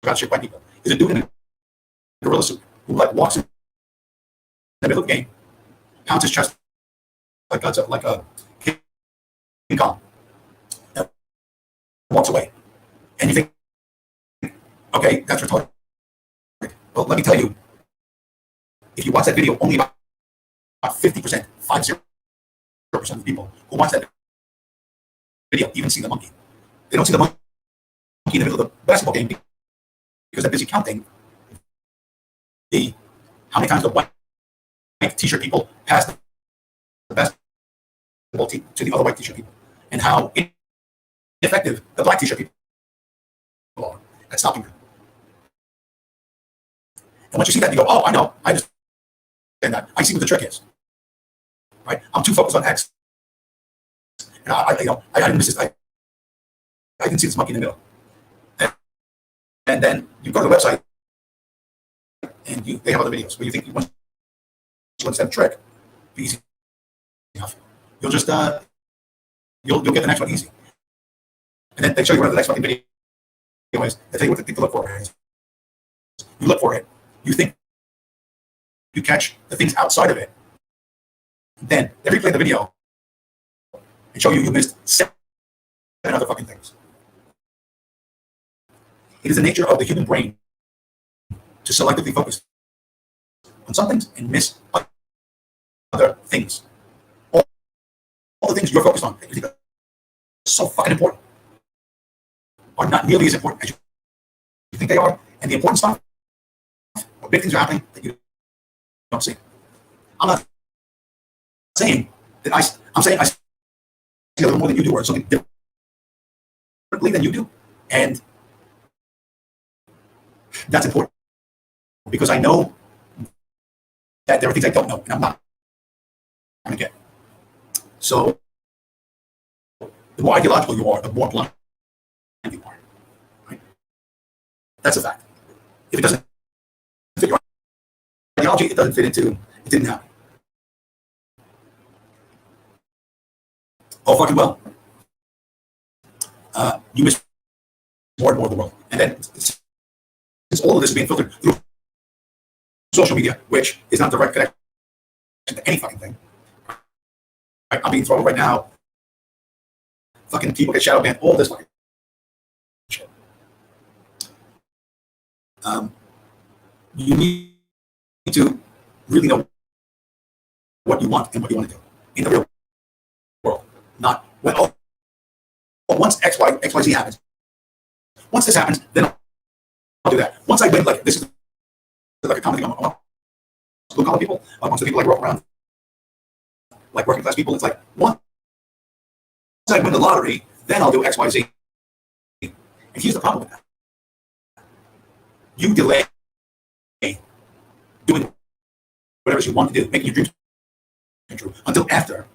of shit white people. There's a dude in a gorilla suit who walks in the middle of the game, pounds his chest like a King Kong, and walks away. And you think, okay, that's retarded. Well, let me tell you, if you watch that video, only about 50%, 50% of the people who watch that video even see the monkey. They don't see the monkey in the middle of the basketball game because they're busy counting how many times the white t-shirt people pass the basketball team to the other white t-shirt people. and how ineffective the black t-shirt people are at stopping them. And once you see that, you go, oh, I know, I understand that. I see what the trick is. Right? I'm too focused on X. And I didn't miss this. I didn't see this monkey in the middle. And then you go to the website, and they have other videos where you think once you understand the trick, it'll be easy enough. You'll just you'll get the next one easy. And then they show you what the next fucking video is. They tell you what to look for. You look for it. You think you catch the things outside of it. Then they replay the video and show you missed 7 other fucking things. It is the nature of the human brain to selectively focus on some things and miss other things. All the things you're focused on that you think are so fucking important are not nearly as important as you think they are. And the important stuff, or big things are happening that you don't see. I'm not saying that I'm saying I see a little more than you do, or something differently than you do. And that's important because I know that there are things I don't know and I'm not going to get. So the more ideological you are, the more blind you are. Right? That's a fact. If it doesn't fit your ideology, it doesn't fit into, it didn't happen. Oh, fucking well. You miss more and more of the world. And then since all of this is being filtered through social media, which is not direct connection to any fucking thing. Right? I'm being thrown right now. Fucking people get shadow banned, all this fucking shit. You need to really know what you want and what you want to do in the real world. Not when, once XYZ happens. Once this happens, then I'll do that. Once I win, like this is like a common thing among blue collar people, amongst the people I grew up around, like working class people. It's like once I win the lottery, then I'll do XYZ. And here's the problem with that: you delay doing whatever you want to do, making your dreams come true, until after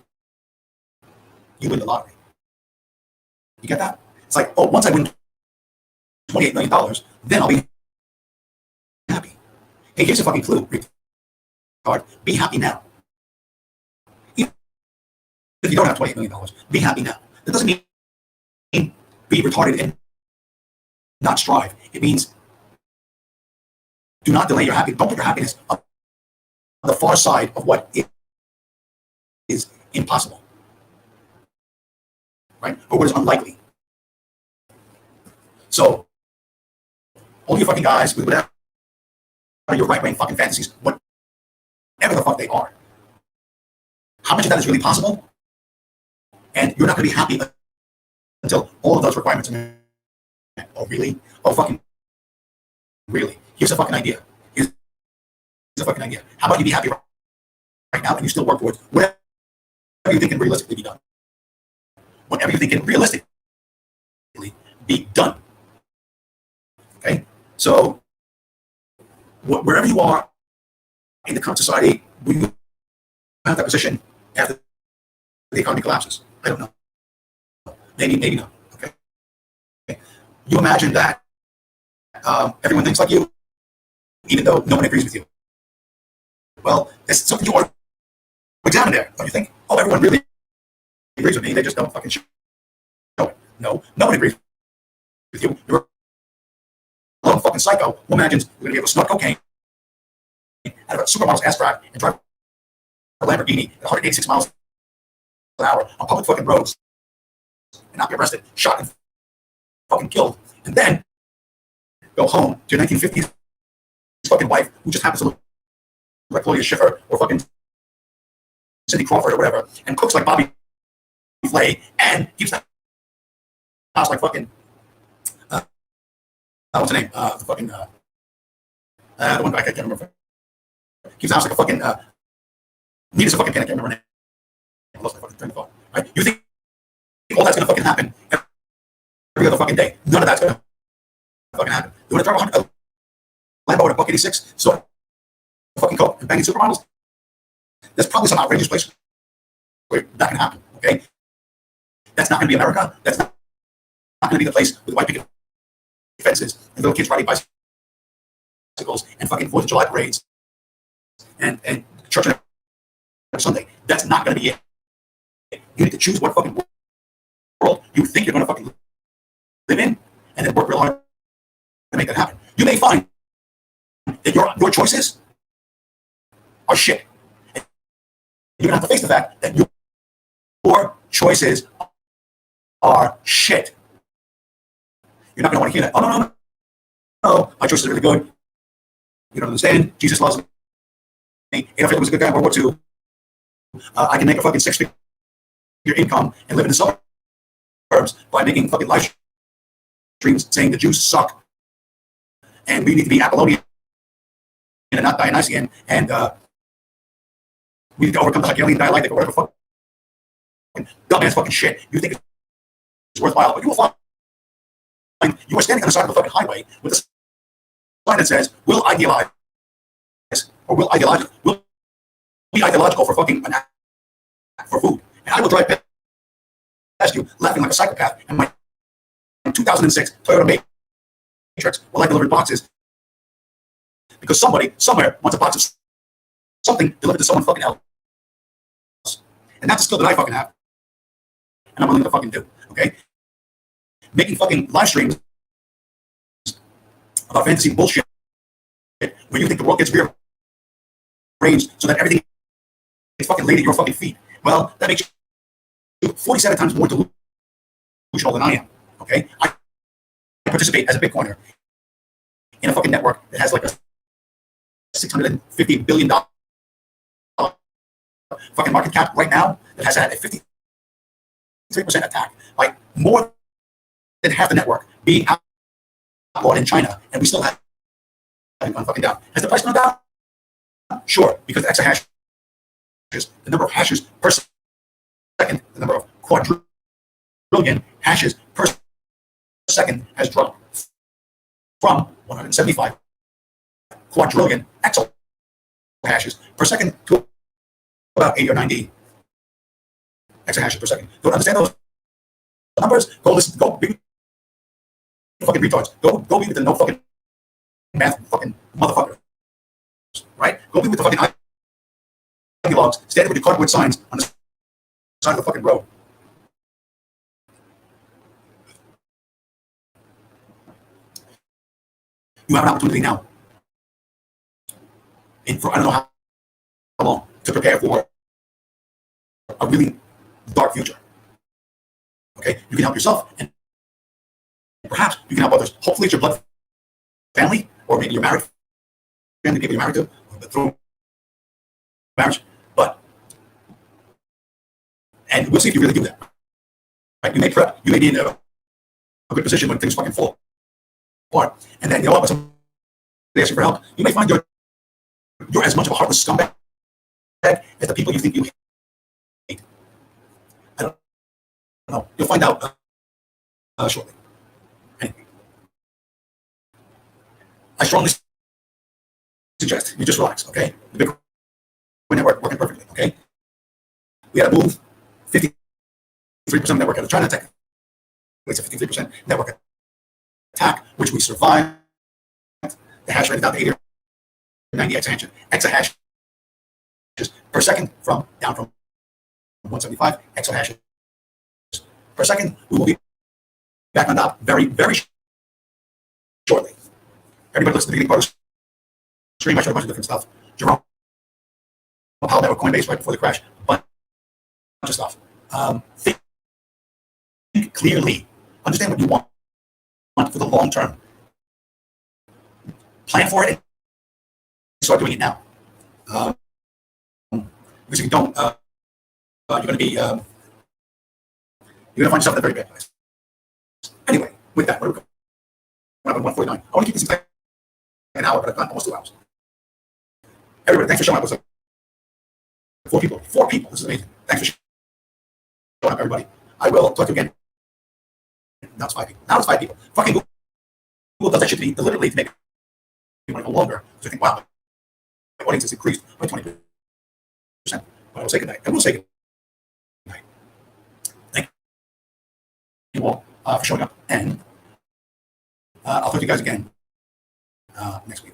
you win the lottery. You get that? It's like, oh, once I win $28 million, then I'll be happy. Hey, here's a fucking clue. Be happy now. Even if you don't have $28 million, be happy now. That doesn't mean be retarded and not strive. It means do not delay your happiness. Don't put your happiness on the far side of what is impossible. Right? Or what is unlikely. So, all you fucking guys with whatever your right-brain fucking fantasies, whatever the fuck they are, how much of that is really possible? And you're not going to be happy until all of those requirements are met. Oh, really? Oh, fucking really? Here's a fucking idea. Here's a fucking idea. How about you be happy right now and you still work towards whatever you think can realistically be done? Whatever you think can realistically be done. Okay? So, wherever you are in the current society, will you have that position after the economy collapses? I don't know. Maybe not. Okay? You imagine that everyone thinks like you, even though no one agrees with you. Well, it's something you are examine there, don't you think? Oh, everyone really agrees with me. They just don't fucking show it. No one agrees with you. You're a little fucking psycho who imagines you're going to be able to snort cocaine out of a supermodel's ass crack and drive a Lamborghini at 186 miles an hour on public fucking roads and not be arrested, shot, and fucking killed. And then go home to your 1950s fucking wife who just happens to look like Claudia Schiffer or fucking Cindy Crawford or whatever, and cooks like Bobby Flay and keeps the house like fucking what's the name? The fucking the one I can't remember. Keeps the house like a fucking neat as a fucking pin. I can't remember her name. I lost my fucking train of thought. Right? You think all going to drive a Lambo at a buck 86, so fucking coke and banging supermodels? There's probably some outrageous place where that can happen. Okay, that's not going to be America. That's not going to be the place with white picket fences and little kids riding bicycles and fucking 4th of July parades and church on Sunday. That's not going to be it. You need to choose what fucking world you think you're going to fucking live in, and then work real hard to make that happen. You may find that your choices are shit. You're going to have to face the fact that your choices are shit. You're not going to want to hear that. Oh, no, my choices are really good. You don't understand. Jesus loves me. Adolf Hitler was a good guy in World War II. I can make a fucking 6-figure income and live in the suburbs by making fucking live streams saying the Jews suck and we need to be Apollonian and not Dionysian, and we need to overcome the Hegelian dialectic or whatever fucking dumbass fucking shit you think is worthwhile. But you will find you are standing on the side of the fucking highway with a sign that says, "Will idealize," or "Will ideological," will be ideological for fucking an act for food, and I will drive past you laughing like a psychopath, and my 2006 Toyota Matrix will I deliver boxes because somebody somewhere wants a box of something delivered to someone fucking else, and that's a skill that I fucking have, and I'm willing to fucking do. Okay, making fucking live streams about fantasy bullshit where you think the world gets rearranged so that everything is fucking laid at your fucking feet. Well, that makes you 47 times more delusional than I am. Okay, I participate as a Bitcoiner in a fucking network that has like a $650 billion fucking market cap right now, that has had a 53% attack, like more than half the network being outlawed in China, and we still haven't gone fucking down. Has the price gone down? Sure, because exahash, the number of hashes per second, the number of quadrillion hashes per second has dropped from 175 quadrillion exahashes per second to about 80 or 90 exahashes per second. Don't understand those numbers? Go listen. Go be fucking retards. Go be with the no fucking math fucking motherfuckers. Right? Go be with the fucking ideologues standing with your cardboard signs on the side of the fucking road. You have an opportunity now, and for I don't know how long, to prepare for a really dark future. Okay, you can help yourself, and perhaps you can help others. Hopefully, it's your blood family, or maybe your married family, people you're married to, through marriage. And we'll see if you really do that. Right? You may prep. You may be in a good position when things fucking fall apart, and then all of a sudden they ask you for help. You may find you're as much of a heartless scumbag as the people you think you hate. I don't know. You'll find out shortly. Anyway, I strongly suggest you just relax. Okay, the Bitcoin network working perfectly. Okay, we had to move 53% network out of China attack. It's a 53% network attack, which we survived. The hash rate is down to 80 or 90 exahashes per second, down from 175 exahashes per second. We will be back on top very, very shortly. Everybody listen to the beginning part of the stream. I showed a bunch of different stuff. Jerome Powell, that were Coinbase right before the crash. A bunch of stuff. Think clearly. Understand what you want for the long term. Plan for it and start doing it now. Because if you don't, you're going to find yourself in a very bad place. Anyway, with that, we're going to 149. I want to keep this like an hour, but I've gone almost 2 hours. Everybody, thanks for showing up. It was like 4 people. 4 people. This is amazing. Thanks for showing up, everybody. I will talk to you again. Now it's 5 people. Fucking does that shit to me deliberately to make me want to go longer. So I think, wow, my audience has increased by 20%. But I will say goodnight. I will say goodnight. Thank you all for showing up. And I'll talk to you guys again next week.